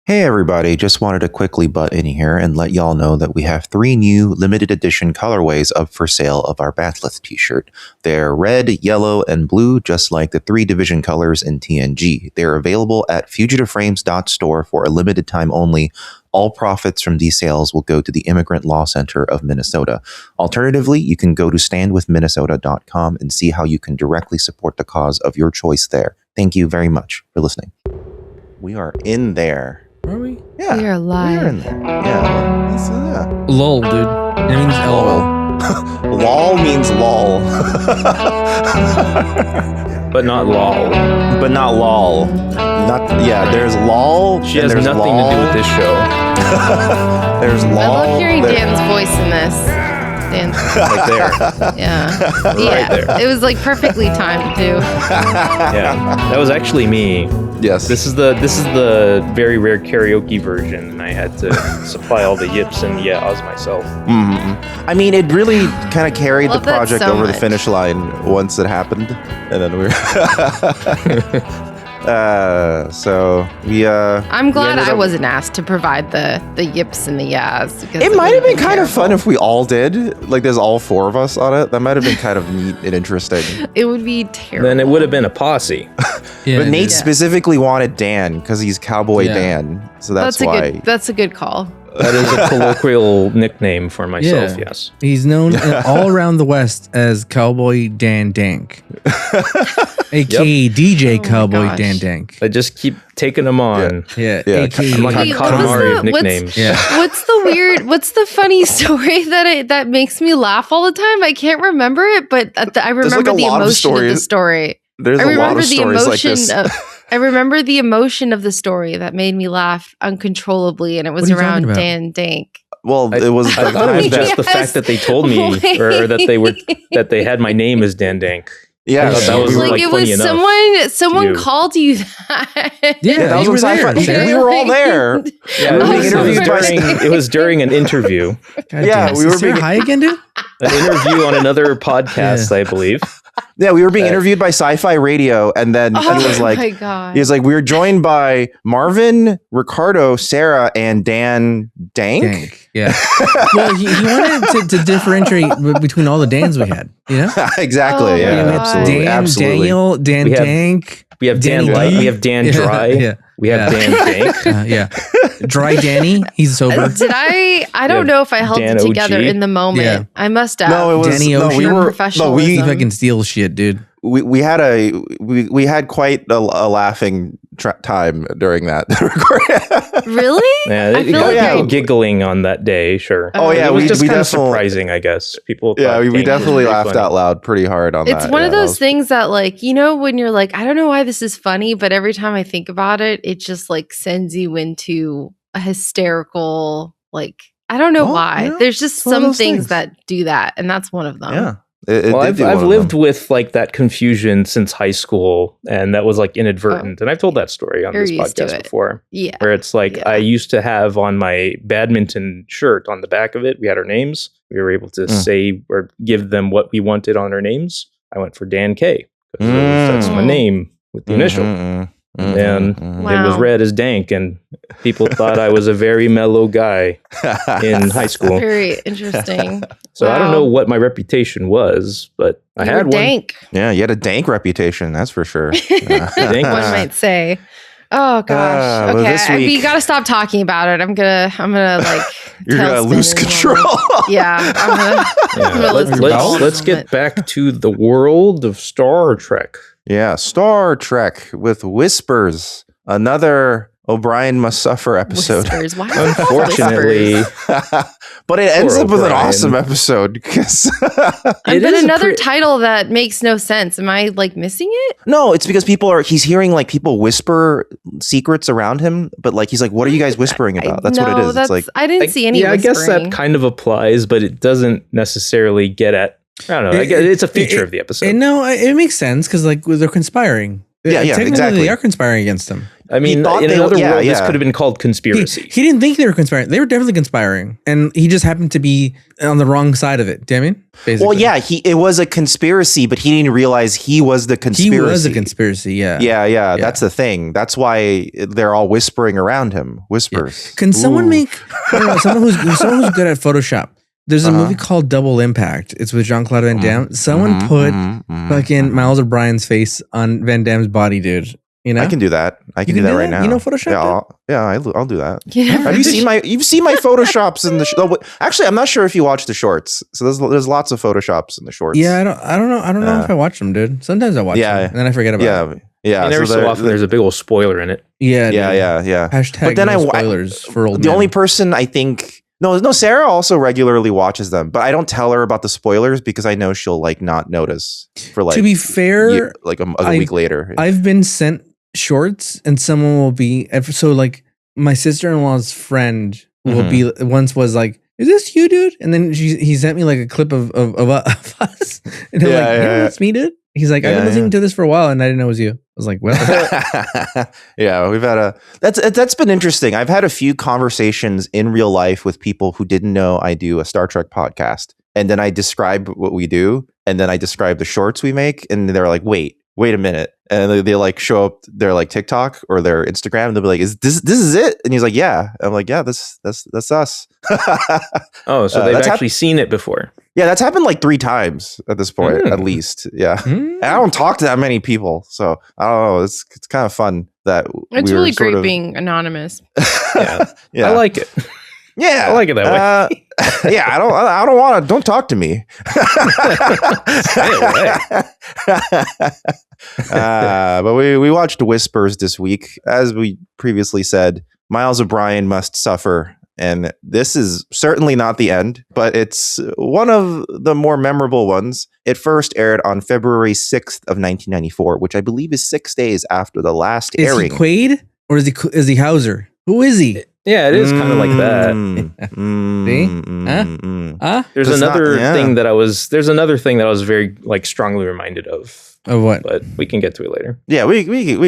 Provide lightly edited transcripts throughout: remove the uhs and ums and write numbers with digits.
Hey everybody, just wanted to quickly butt in here and let y'all know that we have 3 new limited edition colorways up for sale of our Bathleth t-shirt. They're red, yellow, and blue, just like the 3 division colors in TNG. They're available at fugitiveframes.store for a limited time only. All profits from these sales will go to the Immigrant Law Center of Minnesota. Alternatively, you can go to standwithminnesota.com and see how you can directly support the cause of your choice there. Thank you very much for listening. We are in there. Are we? Yeah. We are live. We are in there. Yeah. LOL, dude. It means LOL. LOL means lol. But not lol. But not lol. There's lol. She has nothing to do with this show. There's lol. I love hearing Dan's voice in this. Dan. Right there. Yeah. Right there. It was like perfectly timed too. Yeah. That was actually me. Yes. This is the very rare karaoke version, and I had to supply all the yips and yeahs myself. Mm-hmm. I mean, it really kind of carried the Love that project so over the much. finish line once it happened, and then we I'm glad ended I up- wasn't asked to provide the yips and the yas. Because It might have been kind of terrible. fun if we all did. Like, there's all 4 of us on it. That might have been kind of neat and interesting. It would be terrible. Then it would have been a posse. But Nate Yeah. specifically wanted Dan because he's Cowboy Dan. So that's why. That's a good call. That is a colloquial nickname for myself, Yeah. yes. He's known all around the West as Cowboy Dan Dank, aka DJ Oh my Cowboy gosh. Dan Dank. I just keep taking them on. Yeah, Yeah, aka I'm like Wait, a what was Katamari of the- what's- nicknames. yeah. What's the funny story that makes me laugh all the time? I can't remember it, but I remember the lot of emotion of the stories. story. There's I a lot remember of the stories like emotion this. I remember the emotion of the story that made me laugh uncontrollably, and it was What are you talking around about? Dan Dank. Well, it was I the thought it was time just the Yes. fact that they told me or that they had my name as Dan Dank. Yeah, I thought that we was were Like like it funny was enough someone you. called you that. Yeah, that was you on were Sci-Fi. there, Sarah. We were all there. Yeah, We were being it, interviewed by- it was during an interview. God Yeah, damn. we were Is Sarah being- high again, dude. An interview on another podcast, I believe. Yeah, we were being interviewed by Sci-Fi Radio, and then he was Oh like, my god. we were joined by Marvin, Ricardo, Sarah, and Dan Dank. Dank. Yeah. Well, he wanted to differentiate between all the Dans we had. You know, Exactly. Oh yeah, my absolutely. Dan, absolutely. Daniel, Dan We have- Dank. We have Dan Danny Light, D. we have Dan Yeah, Dry, yeah. we have Yeah. Dan Dank. Yeah, Dry Danny. He's sober. Did I don't Yeah, know if I held Dan it together OG. in the moment. Yeah. I must have. No, it was Danny no. We Ocean? were no. Professionalism. He fucking steals shit, dude. We had we had quite a laughing time during that recording. Really? Yeah, I feel got like people I- giggling on that day, sure. Oh, yeah, it was we- just we kind of definitely- surprising, I guess. People, Yeah, thought we Dank was definitely pretty laughed funny. out loud pretty hard on that. It's one of that those was- things that, like, you know, when you're like, I don't know why this is funny, but every time I think about it, it just like sends you into a hysterical, like, I don't know Well, why. yeah, There's just it's one of some those things things. that do that, and that's one of them. Yeah. It Well, did do I've one of lived them. with like that confusion since high school, and that was like inadvertent. And I've told that story on You're this used to podcast it. before, Yeah. where it's like Yeah. I used to have on my badminton shirt on the back of it, we had our names. We were able to say or give them what we wanted on our names. I went for Dan K. 'Cause that's my Mm. name with the initial. And it was Wow. read as Dank, and people thought I was a very mellow guy in high school. Very interesting. So I don't know Wow. what my reputation was, but I You had were one. dank. Yeah, you had a dank reputation, that's for sure. Dank. One might say. Oh gosh. well, Okay. this We week- gotta stop talking about it. I'm gonna like You're gonna tailspin lose in a control. moment. Yeah. I'm gonna lose control in a Let's get moment. back to the world of Star Trek. Yeah, Star Trek with Whispers. Another O'Brien Must Suffer episode. Whispers. Why is it called Unfortunately, Whispers? But it ends Poor up with an O'Brien. awesome episode because It But is a another pre- title that makes no sense. Am I like missing it? no, it's because he's hearing like people whisper secrets around him, but like he's like, what are you guys whispering about? That's what it is. It's like I didn't see any. I guess whispering. that kind of applies, but it doesn't necessarily get at. I don't know. I guess it's a feature of the episode. No, it makes sense because like they're conspiring. Yeah, Technically, exactly. they are conspiring against him. I mean, thought in they- another yeah, world, this yeah. could have been called conspiracy. He didn't think they were conspiring. They were definitely conspiring, and he just happened to be on the wrong side of it. Damn it! Basically. Well, yeah, it was a conspiracy, but he didn't realize he was the conspiracy. He was a conspiracy. Yeah. Yeah. That's the thing. That's why they're all whispering around him. Whispers. Can someone Ooh. make I don't know, someone who's good at Photoshop? There's a movie called Double Impact. It's with Jean-Claude Van Damme. Someone put fucking Miles O'Brien's face on Van Damme's body, dude. You know? I can do that. I can You do can that do right that? now. You know Photoshop? I'll do that. Yeah. Have you seen my? You've seen my photoshops in the. Actually, I'm not sure if you watch the shorts. So there's lots of photoshops in the shorts. Yeah, I don't know if I watch them, dude. Sometimes I watch them, and then I forget about it. Yeah. And every so often, there's a big old spoiler in it. Yeah, dude. Yeah. Hashtag But then no I spoilers for old The men. only person I think. No, Sarah also regularly watches them, but I don't tell her about the spoilers because I know she'll like not notice for like. To be fair, like a week later. I've been sent shorts, and someone will be so like my sister-in-law's friend will be once was like, "Is this you, dude?" And then he sent me like a clip of us, and I'm like, "Yeah, it's me, dude." He's like, "I've been listening to this for a while, and I didn't know it was you." I was like, "Well, yeah, we've had that's been interesting. I've had a few conversations in real life with people who didn't know I do a Star Trek podcast, and then I describe what we do, and then I describe the shorts we make, and they're like, wait a minute. And they like show up their like TikTok or their Instagram, and they'll be like, "Is this is it?" And he's like, "Yeah." I'm like, "Yeah, that's us." Oh, so they've actually seen it before. Yeah, that's happened like 3 times at this point, at least. Yeah. And I don't talk to that many people, so I don't know. It's kind of fun that It's we're really sort great of- being anonymous. Yeah. I like it. Yeah, I like it that way. Yeah, I don't want to. Don't talk to me. Stay away. But we watched Whispers this week. As we previously said, Miles O'Brien must suffer. And this is certainly not the end, but it's one of the more memorable ones. It first aired on February 6th of 1994, which I believe is 6 days after the last is airing. he Quaid or is he Hauser? Who is he? Yeah, it is kind of like that. There's It's another not- yeah. thing that I was very like strongly reminded of. Of what? But we can get to it later. Yeah, we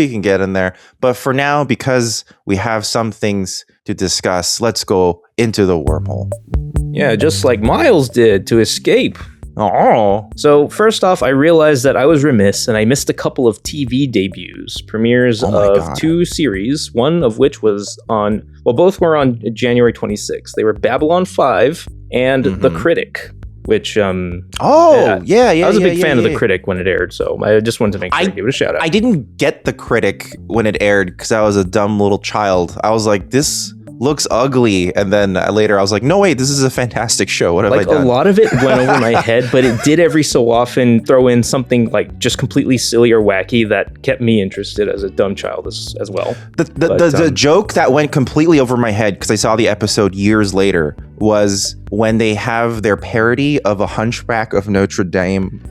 can get in there. But for now, because we have some things to discuss, let's go into the wormhole. Yeah, just like Miles did to escape. Oh. So first off, I realized that I was remiss and I missed a couple of TV debuts, premieres Oh my of God. 2 series, one of which was both were on January 26th. They were Babylon 5 and The Critic, which Yeah. I was a big fan of The Critic when it aired, so I just wanted to make sure to give it a shout out. I didn't get The Critic when it aired because I was a dumb little child. I was like, this looks ugly. And then later I was like, no, wait, this is a fantastic show. What have I Like done? a lot of it went over my head, but it did every so often throw in something like just completely silly or wacky that kept me interested as a dumb child as well. The joke that went completely over my head because I saw the episode years later was when they have their parody of a Hunchback of Notre Dame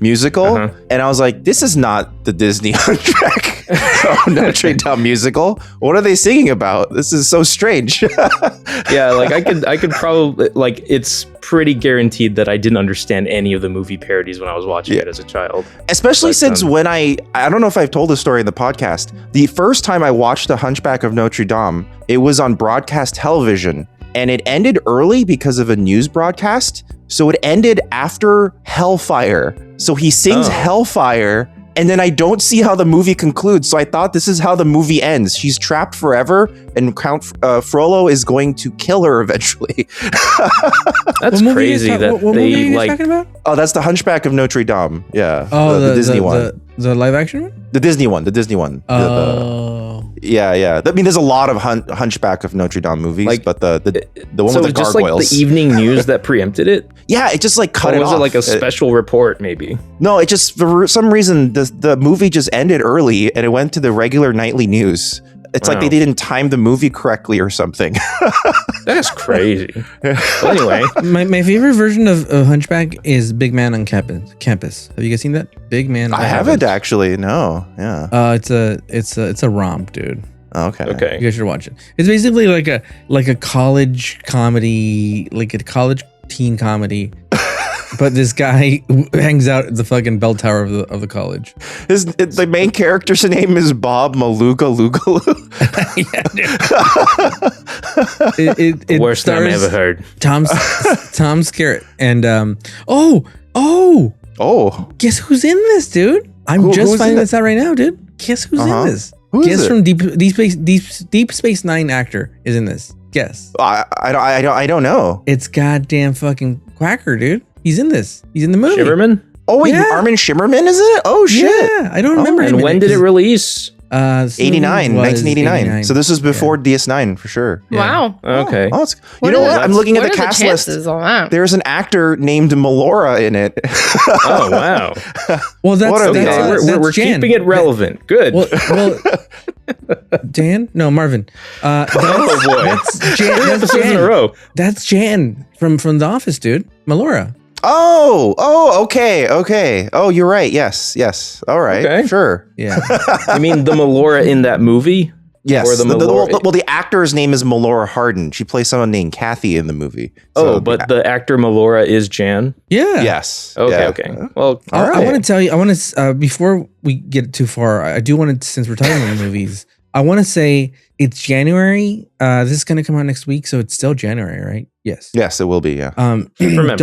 musical. And I was like, this is not the Disney Hunchback of Notre Dame musical. What are they singing about? This is so strange. Yeah, like I could probably like it's pretty guaranteed that I didn't understand any of the movie parodies when I was watching it as a child. Especially since when I don't know if I've told this story in the podcast. The first time I watched The Hunchback of Notre Dame, it was on broadcast television and it ended early because of a news broadcast. So it ended after Hellfire. So he sings Hellfire and then I don't see how the movie concludes. So I thought this is how the movie ends. She's trapped forever and Count Frollo is going to kill her eventually. That's What movie crazy is that what movie are they you like talking about? Oh, that's The Hunchback of Notre Dame. Yeah. Oh, the Disney one. The live action one? The Disney one. Yeah. I mean, there's a lot of Hunchback of Notre Dame movies, Like, but the one so with the just gargoyles. like the evening news that preempted it? Yeah, it just like cut Or it was off. it like a special report maybe? No, it just for some reason the movie just ended early and it went to the regular nightly news. It's like Wow. they didn't time the movie correctly or something. That's crazy. Well, anyway, My favorite version of Hunchback is Big Man on Campus. Have you guys seen that? Big Man. On I haven't actually. No. Yeah. It's a romp, dude. Okay. okay. You guys should watch it. It's basically like a college comedy, like a college teen comedy. but this guy hangs out at the fucking bell tower of the college. The main character's name is Bob Maluga Lugaloo. It Worst name I ever heard. Tom Skerritt and guess who's in this, dude? I'm just finding this out right now, dude. Guess who's in this? Guess from Deep Space Nine actor is in this. Guess. I don't know. It's goddamn fucking Quacker, dude. He's in this. He's in the movie. Shimmerman? Oh wait, Yeah. Armin Shimmerman is it? Oh shit. Yeah, I don't remember. him And in when did it release? 1989. So this was before DS9 for sure. Yeah. Wow. Okay. Oh, you know what? I'm looking at the What are cast list. chances on that? There's an actor named Melora in it. Oh, wow. Well, that's What a- that's, we're Jan. keeping it relevant. Good. Well, Dan? No, Marvin. Oh, boy. That's 3 Jan. That's episodes in a Jan. row. That's Jan from The Office, dude. Melora. Okay. Oh, you're right. Yes. All right. Okay. Sure. Yeah. You mean the Melora in that movie? Yes. Or the Melora- the actor's name is Melora Hardin. She plays someone named Kathy in the movie. But the actor Melora is Jan? Yeah. Yes. Okay, Yeah. okay. Well, All right. I want to tell you, before we get too far, I do want to, since we're talking about movies, I want to say it's January. This is going to come out next week, so it's still January, right? Yes. Yes, it will be. Yeah. members.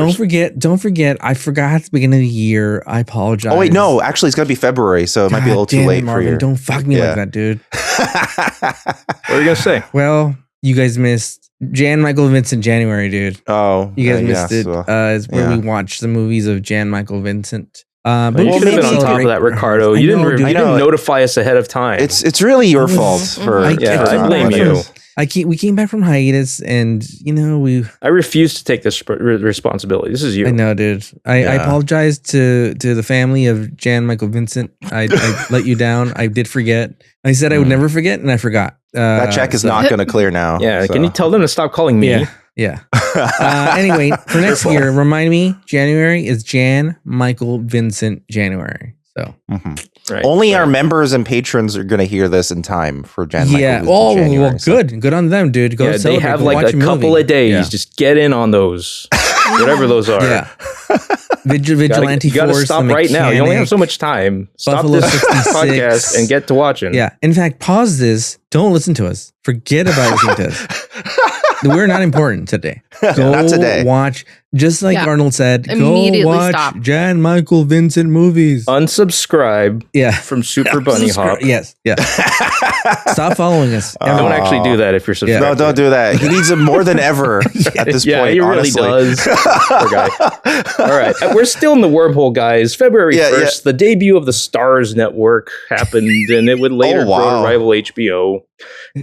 Don't forget. I forgot at the beginning of the year. I apologize. Oh wait, no. Actually, it's gonna be February, so it might be a little too damn it, late Marvin, for you. Don't fuck me Yeah. like that, dude. what are you going to say? Well, you guys missed Jan Michael Vincent January, dude. Oh, You guys missed yes, it. well, It's where we watch the movies of Jan Michael Vincent. Well, you should have been on top of that, Ricardo. You didn't notify us ahead of time. it's really your fault for. I blame you. We came back from hiatus, and I refuse to take this responsibility. This is you. I know, dude. I apologize to the family of Jan Michael Vincent. I let you down. I did forget. I said I would never forget, and I forgot. That check is not going to clear now. Yeah, so. can you tell them to stop calling me? Yeah. Anyway, for next year, remind me, January is Jan Michael Vincent January. So Right, only our members and patrons are going to hear this in time for Jan. yeah. Michael Vincent January, Well, good on them, dude. Go they celebrate. have Go like watch a couple movie. of days. Yeah. Just get in on those, whatever those are. Yeah. Vigilante You gotta Force. stop the right now. You only have Mechanic. so much time. Stop Buffalo this 66. podcast and get to watching. Yeah. In fact, pause this. Don't listen to us. Forget about listening to us. We're not important today. Go Not today. watch, just like Yeah. Arnold said, go Immediately watch stop. Jan Michael Vincent movies. Unsubscribe Yeah. from Super Bunny Hop. Yes. Yeah. Stop following us. Don't actually do that if you're subscribed. No, don't do that. He needs it more than ever at this Yeah, point. he really honestly. does. Poor guy. All right. We're still in the wormhole, guys. February 1st, the debut of the Stars Network happened, and it would later grow to rival HBO.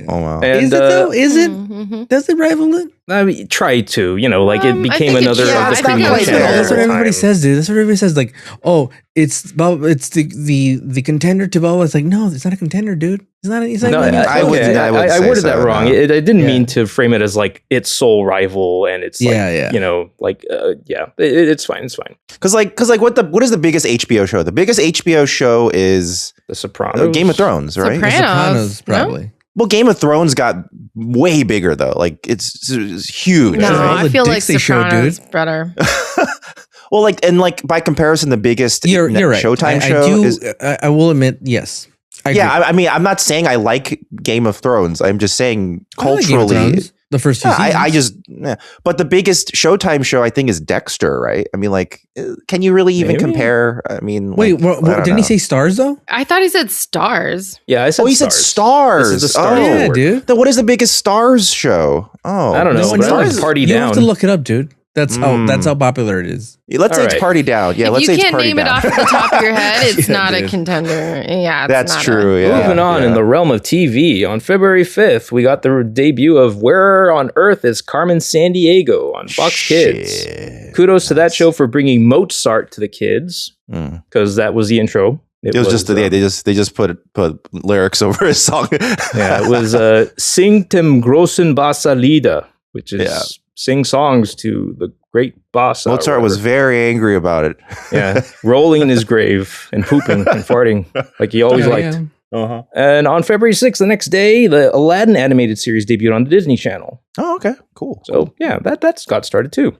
Oh wow. And, Is it though? Is it? Mhm. Does it rival it? I mean, try to, it I became think it another should. of I the think premium it was channels. there. That's what at the everybody time. says, dude. That's what everybody says. Like, oh, it's the contender to Boba. It's like, no, it's not a contender, dude. It's not. It's not. No, I would say I worded that so, wrong. no. I didn't Yeah. mean to frame it as like its sole rival, and it's like, Yeah. it's fine. It's fine. Because what is the biggest HBO show? The biggest HBO show is The Sopranos, Game of Thrones, right? Sopranos, No? probably. Well, Game of Thrones got way bigger though. Like it's huge. No, Right? I The feel like Dixie Show, Sopranos better. Well, by comparison, the biggest You're right. Showtime show is. I will admit, yes. I agree. I mean, I'm not saying I like Game of Thrones. I'm just saying I like Game of culturally. Thrones, the first two seasons. But the biggest Showtime show I think is Dexter, right? I mean, can you really even Maybe. compare? I mean, Wait, I don't didn't he know. say stars though? I thought he said stars. Yeah, I said. Oh, he said Stars. This is the Stars Oh, Yeah, Network. dude. Then what is the biggest Stars show? Oh, I don't know. No, but I no, like it's- Party You Down. have to look it up, dude. That's how popular it is. Let's say All it's right. Party Down. Yeah, if let's you say it's can't Party name Down. it off the top of your head, it's Yeah, not a dude. contender. Yeah, it's That's not true. Yeah. Moving on in the realm of TV, on February 5th, we got the debut of Where on Earth is Carmen Sandiego on Fox Kids. Shit. Kudos to that show for bringing Mozart to the kids, Mm. because that was the intro. It was just they just put lyrics over a song. yeah, it was Sing dem großen Bassalieder, which is sing songs to the great boss. Mozart was very angry about it. yeah, rolling in his grave and pooping and farting like he always liked. Yeah. Uh-huh. And on February 6th, the next day, the Aladdin animated series debuted on the Disney Channel. Oh, okay. Cool. So yeah, that's got started too.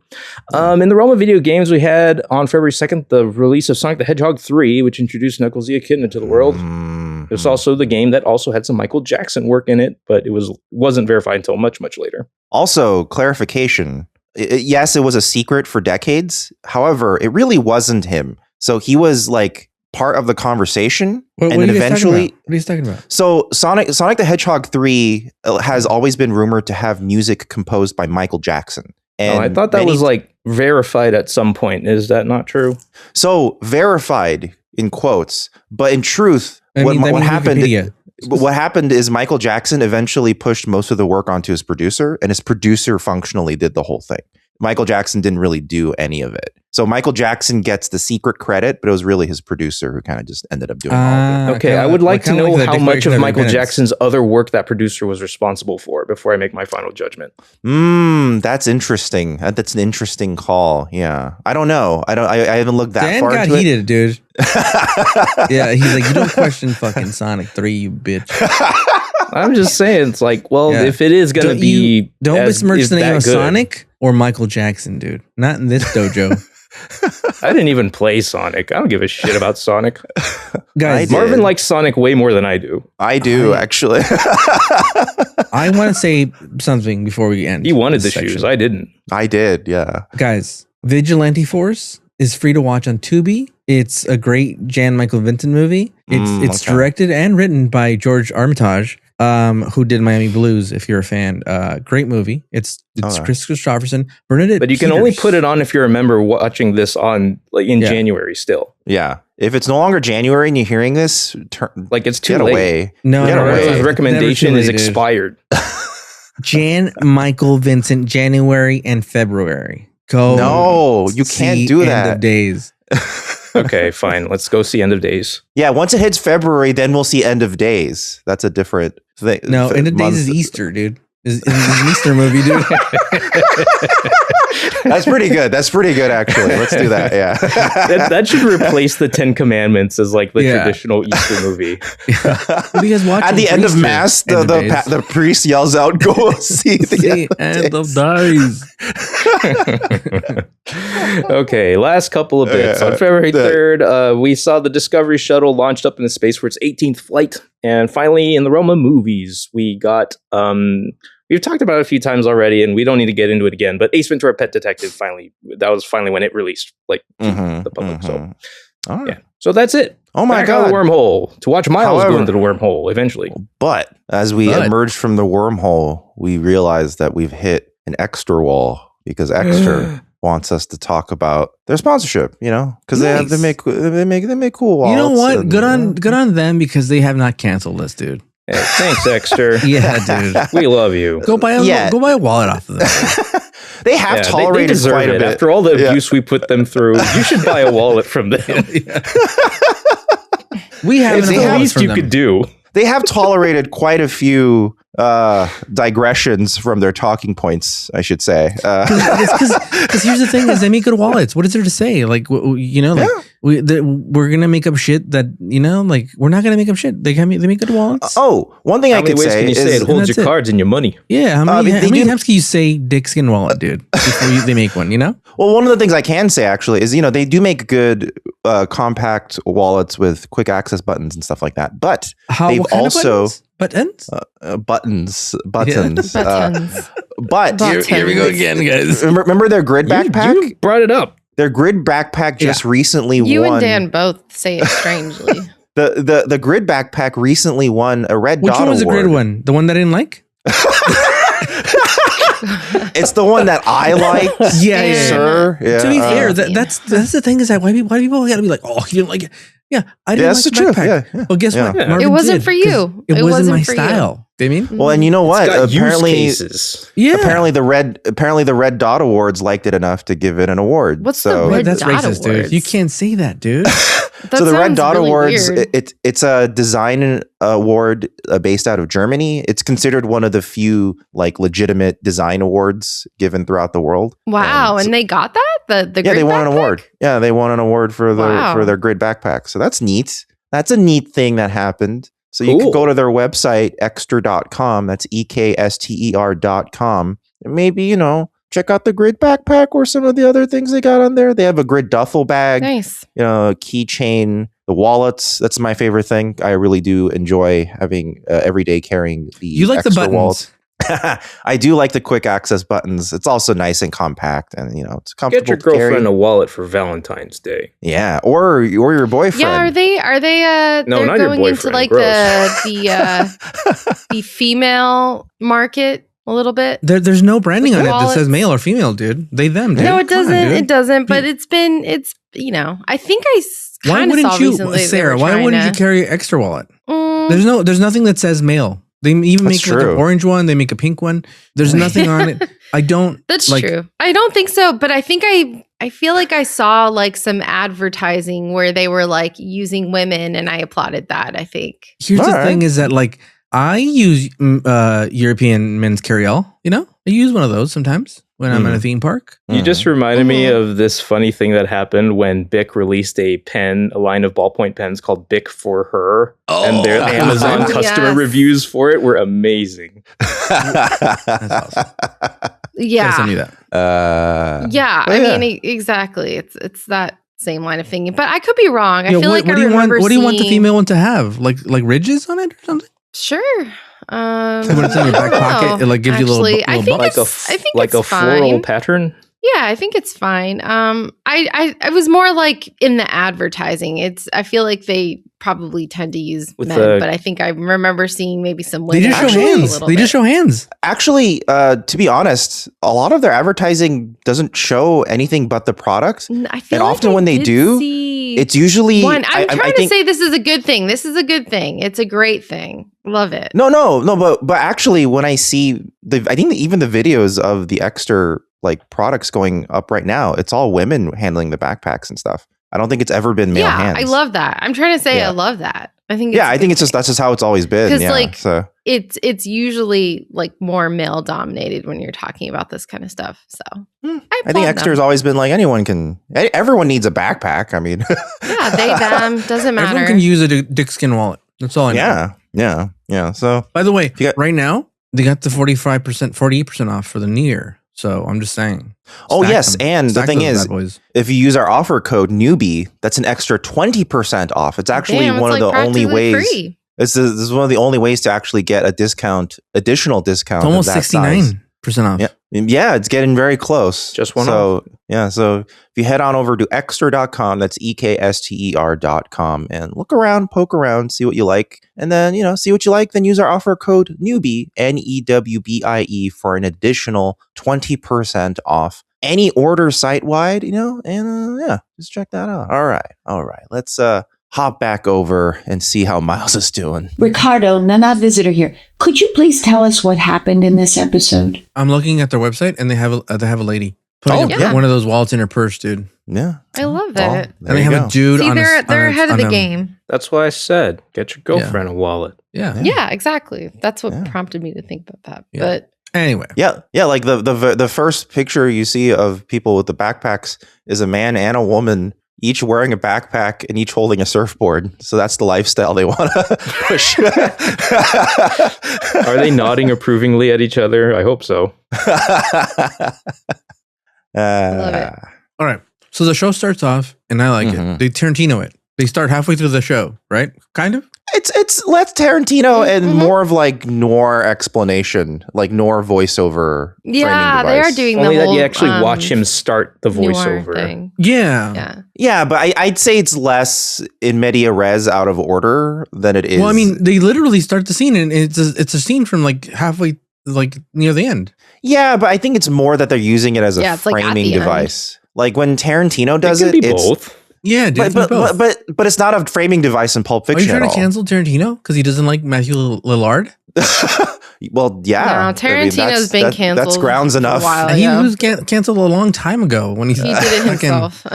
In the realm of video games, we had on February 2nd the release of Sonic the Hedgehog 3, which introduced Knuckles the Echidna into the world. It was also the game that also had some Michael Jackson work in it, but it wasn't verified until much later. Also, clarification. Yes, it was a secret for decades. However, it really wasn't him. So he was like part of the conversation. What and are then you guys talking eventually, about? What are you talking about? so Sonic the Hedgehog 3 has always been rumored to have music composed by Michael Jackson. And I thought that was like verified at some point. Is that not true? So verified in quotes, but in truth, what happened? Wikipedia. What happened is Michael Jackson eventually pushed most of the work onto his producer, and his producer functionally did the whole thing. Michael Jackson didn't really do any of it. So Michael Jackson gets the secret credit, but it was really his producer who kind of just ended up doing all of it. Okay, I would like to know how much of Michael Independence. Jackson's other work that producer was responsible for before I make my final judgment. That's interesting. That's an interesting call. Yeah. I don't know. I haven't looked that Dan far got into heated, dude. Yeah, he's like, you don't question fucking Sonic 3, you bitch. I'm just saying, it's like, well, Yeah. if it is going to be... Don't besmirch is the name that of good. Sonic or Michael Jackson, dude. Not in this dojo. I didn't even play Sonic. I don't give a shit about Sonic. Guys, did. Marvin likes Sonic way more than I do. I do, actually. I want to say something before we end. He wanted the this section. shoes. I didn't. I did, yeah. Guys, Vigilante Force is free to watch on Tubi. It's a great Jan Michael Vincent movie. It's okay. directed and written by George Armitage, who did Miami Blues, if you're a fan. Great movie. It's Okay. Chris Christopherson, Bernadette But you can Peters. only put it on if you remember watching this on in January still. Yeah. If it's no longer January and you're hearing this, Like it's too get late. away. No, Get no, away. no, His no. recommendation Never is too late, dude. expired. Jan Michael Vincent, January and February. Go. No, you can't see do End that. of Days. Okay, fine. Let's go see End of Days. Yeah, once it hits February, then we'll see End of Days. That's a different thing. No, End of Days is Easter, dude. Is an Easter movie, dude. That's pretty good. That's pretty good, actually. Let's do that. Yeah. That should replace the 10 Commandments as like the Yeah. traditional Easter movie. What do you guys watch At the end of Mass, the priest yells out, "Go see the End of Days. Okay, last couple of bits. On February 3rd, we saw the Discovery Shuttle launched up into space for its 18th flight. And finally, in the realm of movies, we got... we've talked about it a few times already, and we don't need to get into it again, but Ace Ventura Pet Detective that was finally when it released, like, to the public. So, all right. yeah. So that's it. Oh my Back out of God. the wormhole to watch Miles However- go into the wormhole eventually. But as we emerged from the wormhole, we realized that we've hit an Ekster wall because Ekster wants us to talk about their sponsorship, because Nice. they make cool wallets. You know what? and, Good on them because they have not canceled us, dude. Hey, thanks, Ekster. Yeah, dude. We love you. Go buy a wallet off of them. They have Yeah, they tolerated deserve quite a it. bit. After all the abuse we put them through, you should buy a wallet from them. We have It's the least you could do. They have tolerated quite a few digressions from their talking points, I should say. Because here's the thing: is they make good wallets. What is there to say? Like we're gonna make up shit that like we're not gonna make up shit. They make good wallets. One thing How I many could ways say can you say is it holds that's your it. cards and your money? Yeah, how many, they how many do- times can you say dick skin wallet, dude? Before they make one, Well, one of the things I can say actually is, they do make good compact wallets with quick access buttons and stuff like that. But they've what kind also of buttons? buttons. Buttons. But Here we go again, guys. remember their grid backpack? You brought it up. Their grid backpack just recently You won. and Dan both say it strangely. The grid backpack recently won a Red Which Dot one was the Award. grid one? The one that I didn't like? It's the one that I like. Yeah, sir. Yeah, to be fair, that's the thing is that why people gotta be like, oh, you didn't like it. Yeah, I didn't that's like the the truth. backpack. Yeah. Well, guess Yeah. what? Yeah. Marvin It wasn't did, for 'cause you. It It wasn't wasn't my for you. style. I mean, Well, and you know what? It's got use Apparently, cases. yeah. apparently the Red Dot Awards liked it enough to give it an award. What's the so, Red That's Dot racist, Awards? dude. You can't say that, dude. That so the Red sounds Dot really Awards, weird. it's a design award based out of Germany. It's considered one of the few like legitimate design awards given throughout the world. Wow, so- and they got that? The yeah, grid they won an backpack? award. Yeah, they won an award for their grid backpack. So that's neat. That's a neat thing that happened. So you Cool. could go to their website, ekster.com. That's EKSTER.com. maybe, check out the Grid backpack or some of the other things they got on there. They have a Grid duffel bag, Nice. a keychain, the wallets. That's my favorite thing. I really do enjoy having every day carrying the You like the extra buttons. wallets. I do like the quick access buttons. It's also nice and compact, and it's comfortable. Get your to carry. girlfriend a wallet for Valentine's Day. Yeah, or your boyfriend. Yeah, are they No, they're not your going into boyfriend. like Gross. the female market a little bit? There's no branding With on the it that says wallets? male or female, dude. They them, dude. No, it Come on, doesn't. dude. It doesn't, but it's I think I Why kind of wouldn't saw you, recently they Sarah? were Why trying wouldn't you to- carry an extra wallet? Mm, There's nothing that says male. They even That's make like an true. orange one. They make a pink one. There's nothing on it. I don't. That's like, true. I don't think so, but I think I feel like I saw like some advertising where they were like using women, and I applauded that. I think. Here's the Alright. thing: is that like I use European men's carry-all. I use one of those sometimes when I'm at a theme park. You just reminded me Mhm. of this funny thing that happened when Bic released a line of ballpoint pens called Bic for Her. And their Amazon Oh, customer yes. reviews for it were amazing. That's awesome. Yeah. Send me that. Yeah, Oh, I yeah. mean exactly. It's that same line of thinking, but I could be wrong. I Yeah, feel like what I do you want? remember What do you want the seeing- female one to have? Like ridges on it or something? Sure. When it's in your back I don't pocket, know, it like gives you a little. actually. I think Like it's a floral fine. pattern. Yeah, I think it's fine. I was more like in the advertising. I feel like they probably tend to use With men, the- but I think I remember seeing maybe some They women. just show Actually, a hands. little They bit. just show hands. Actually, to be honest, a lot of their advertising doesn't show anything but the product. I feel And like often I when they did do, see It's usually one. I'm I trying to think, say this is a good thing. This is a good thing. It's a great thing. Love it. no, but actually, when I see I think that even the videos of the Ekster like products going up right now, it's all women handling the backpacks and stuff. I don't think it's ever been male Yeah, hands. I love that. I'm trying to say Yeah. I love that. I think. Yeah, I think a it's good just thing. that's just how it's always been. 'Cause, Yeah, like, so it's usually like more male dominated when you're talking about this kind of stuff. So I think applaud Ekster's them. always been like everyone needs a backpack. I mean, Yeah, they them doesn't matter. Everyone can use a dickskin wallet. That's all I know. yeah. So By the way, You got- right now they got the 45%, 48% off for the new year. So I'm just saying. Oh, Stack yes, them. and the Stack thing those is, bad boys. if you use our offer code Newbie, that's an extra 20% off. It's actually Damn, one it's of the only practically ways. free. This is one of the only ways to actually get additional discount. It's almost of that size. 69% off. Yeah, it's getting very close. Just one So if you head on over to ekster.com, that's ekster.com, and look around, poke around, see what you like, and then see what you like. Then use our offer code Newbie NEWBIE for an additional 20% off any order site wide. And just check that out. All right. Let's hop back over and see how Miles is doing. Ricardo, Nana visitor here. Could you please tell us what happened in this episode? I'm looking at their website and they have a lady putting yeah. one of those wallets in her purse, dude. Yeah, I love Well, that. there And they you have go. a dude See, on they're a, ahead of on the a- game. That's why I said, get your girlfriend a wallet. Yeah. Yeah, exactly. That's what Yeah. prompted me to think about that. Yeah. But Anyway. Yeah. Like the first picture you see of people with the backpacks is a man and a woman, each wearing a backpack and each holding a surfboard. So that's the lifestyle they want to push. Are they nodding approvingly at each other? I hope so. Love it. All right. So the show starts off and I like Mhm. it. They Tarantino it. They start halfway through the show, right? Kind of. It's less Tarantino and Mhm. more of like noir explanation, like noir voiceover. yeah, framing they are device. doing Only the that whole you actually watch him start the noir voiceover. thing. Yeah. Yeah. Yeah, but I'd say it's less in media res out of order than it is. Well, I mean, they literally start the scene and it's a scene from like halfway, like near the end. yeah, but I think it's more that they're using it as a Yeah, it's like at framing the end. device. Like when Tarantino does it it, can be it's both. Yeah, dude. but it's not a framing device in Pulp Are you Fiction trying at to all. cancel Tarantino because he doesn't like Matthew Lillard? Well, yeah. No, I mean, Tarantino's been canceled. That's grounds for a enough. while. he yeah. was canceled a long time ago when he's He did it fucking- himself.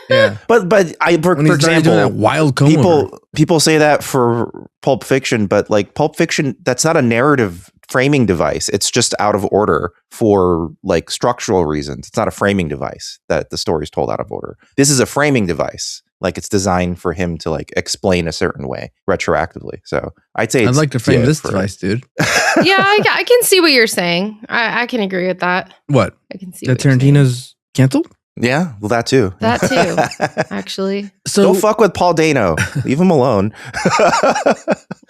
Yeah, But for when he started doing that example, wild comb over. people say that for Pulp Fiction, but like Pulp Fiction, that's not a narrative framing device. It's just out of order for like structural reasons. It's not a framing device that the story is told out of order. This is a framing device. Like it's designed for him to like explain a certain way retroactively. So I'd say I'd like to frame good this for- device, dude. Yeah, I can see what you're saying. I can agree with that. What? I can see That what you're saying. Tarantino's canceled? Yeah, well, that too. That too. Actually. So Don't fuck with Paul Dano. Leave him alone.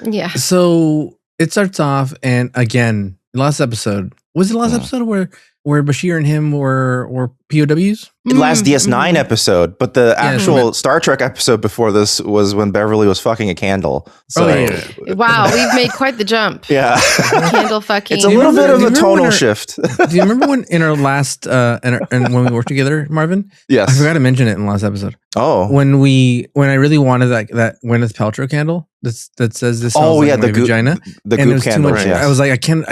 Yeah. So it starts off, and again, last episode was the last episode where Bashir and him were POWs. Last DS9 episode, but the Yeah, actual Star Trek episode before this was when Beverly was fucking a candle. So, Wow, we've made quite the jump. yeah. Candle fucking. It's a little bit of Do you a remember tonal when shift. Do you remember when in our last and when we worked together, Marvin? I Yes. forgot to mention it in the last episode. Oh. When I really wanted that Gwyneth Paltrow candle that says this. Oh, smells yeah, like my the goop- vagina. The And it goop was too candle. much. Yes. I was like, I can't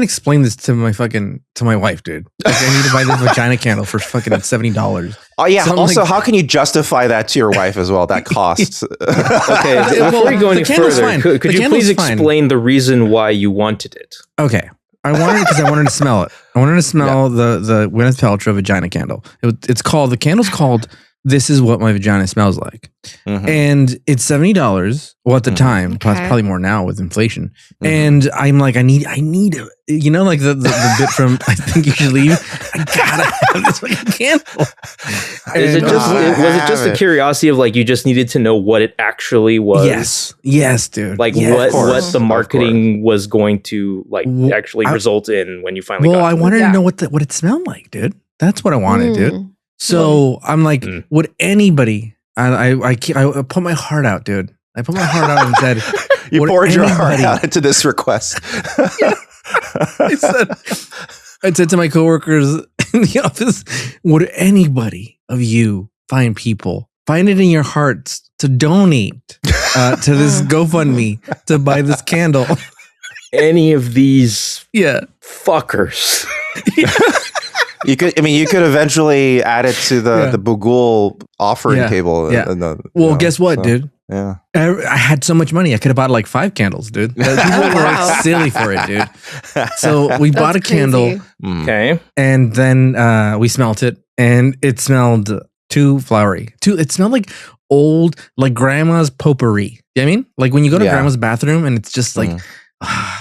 explain this to my wife, dude. Like, I need to buy this vagina candle for fucking $70. Oh yeah. So I'm Also, like- how can you justify that to your wife as well? That costs. Okay, Well, before we go the any candle's further, fine. could The you candle's please fine. explain the reason why you wanted it? Okay. I wanted it because I wanted to smell it. I wanted to smell the Gwyneth Paltrow vagina candle. The candle's called "This Is What My Vagina Smells Like," Mhm. and it's $70. Well, at the Mhm. time, Okay. probably more now with inflation. Mhm. And I'm like, I need it. You know, like the bit from I Think You Should Leave. I gotta have this fucking candle. Is it And, just I was it just have a it. curiosity of like you just needed to know what it actually was? yes, dude. Like Yes. what course. the Of marketing was going to like Well, actually I- result in when you finally Well, got I it. wanted Yeah. to know what it smelled like, dude. That's what I wanted, dude. Mm. So I'm like, Mm. would anybody? I put my heart out, dude. I put my heart out and said, You would poured your heart anybody- out into this request. I said to my coworkers in the office, would anybody of you find it in your hearts to donate to this GoFundMe to buy this candle? Any of these Yeah. fuckers. You could eventually add it to Yeah. the Bugul offering Yeah. table. Yeah. and the- Well, you know, guess what, so, dude? Yeah. I had so much money. I could have bought like 5 candles, dude. People were Wow. like silly for it, dude. So we bought a That's candle. crazy. Mm. Okay. And then we smelt it, and it smelled too flowery. It smelled like old, like grandma's potpourri. You know what I mean? Like when you go to Yeah. grandma's bathroom, and it's just like, Mhm.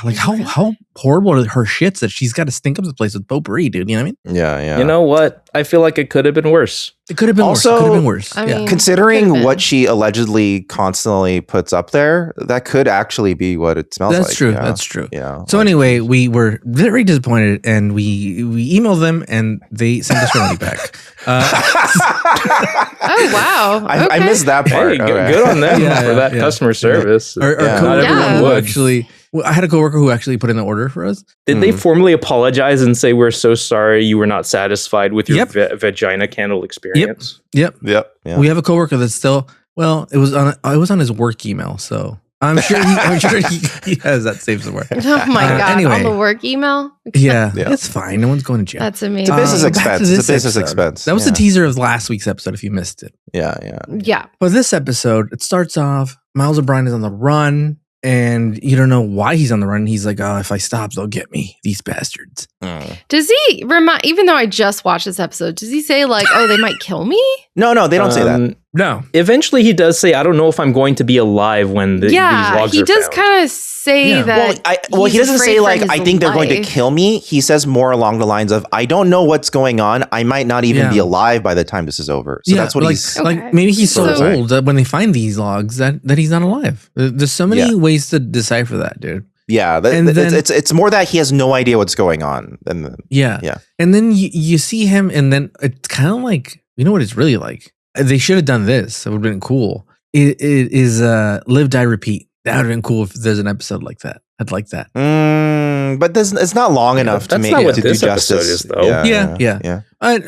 like how horrible are her shits that she's got to stink up the place with potpourri, dude. You know what I mean? Yeah, yeah. You know what? I feel like it could have been worse. It could have been worse. It Also, could have been worse. I yeah. mean, could've considering been. what she allegedly constantly puts up there, that could actually be what it smells like. That's true. Yeah. That's true. Yeah. So anyway, we were very disappointed, and we emailed them, and they sent us our money back. Oh wow. I Okay. missed that part. Hey, Okay. good on them Yeah, for yeah, that yeah. customer service. Our Yeah. coworker Not everyone who would. actually, I had a coworker who actually put in the order for us. Did they formally apologize and say we're so sorry you were not satisfied with your Yep. vagina candle experience? Yep. Yep. Yeah. We have a coworker that's still, well, it was on his work email, so I'm sure he has that saved somewhere. Oh my god! anyway. On the work email. Yeah, Yeah. it's fine. No one's going to jail. That's It's amazing. a business Back to expense. this It's a business episode. expense. That was yeah. the teaser of last week's episode. If you missed it, Yeah, yeah. Yeah. but this episode, it starts off. Miles O'Brien is on the run, and you don't know why he's on the run. He's like, "Oh, if I stop, they'll get me. These bastards." Mm. Does he remind? Even though I just watched this episode, does he say like, "Oh, they might kill me"? No, they don't say that. No, Eventually, he does say, "I don't know if I'm going to be alive when these Yeah, logs he are does found." kind of say Yeah. that. Well, he he's doesn't afraid say for like, his I think they're going to life. kill me. He says more along the lines of, I don't know what's going on. I might not even Yeah. be alive by the time this is over. So that's what like, he's. Okay. like maybe he's so So- old that when they find these logs, that he's not alive. There's so many Yeah. ways to decipher that, dude. Yeah, And then- it's more that he has no idea what's going on. And Yeah. Yeah. And then you see him, and then it's kind of like, you know what it's really like? They should have done this. It would have been cool. It is live, die, repeat. That would have been cool if there's an episode like that. I'd like that. but it's not long enough to that's make not it what to do this episode justice. is, though. Yeah.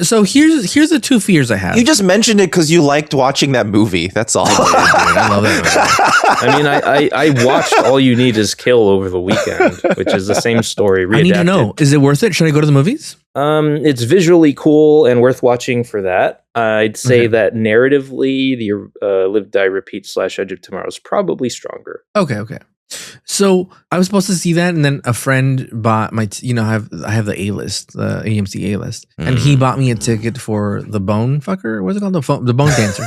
So here's the 2 fears I have. You just mentioned it because you liked watching that movie. That's all. I love that movie. I mean, I watched All You Need Is Kill over the weekend, which is the same story. I need to readapted. know, is it worth it? Should I go to the movies? It's visually cool and worth watching for that. I'd say Okay. that narratively, the Live, Die, Repeat / Edge of Tomorrow is probably stronger. Okay. So I was supposed to see that, and then a friend bought my. I have the A list, the AMC A list, and he bought me a ticket for the Bone Fucker. What's it called? The Bone Dancer.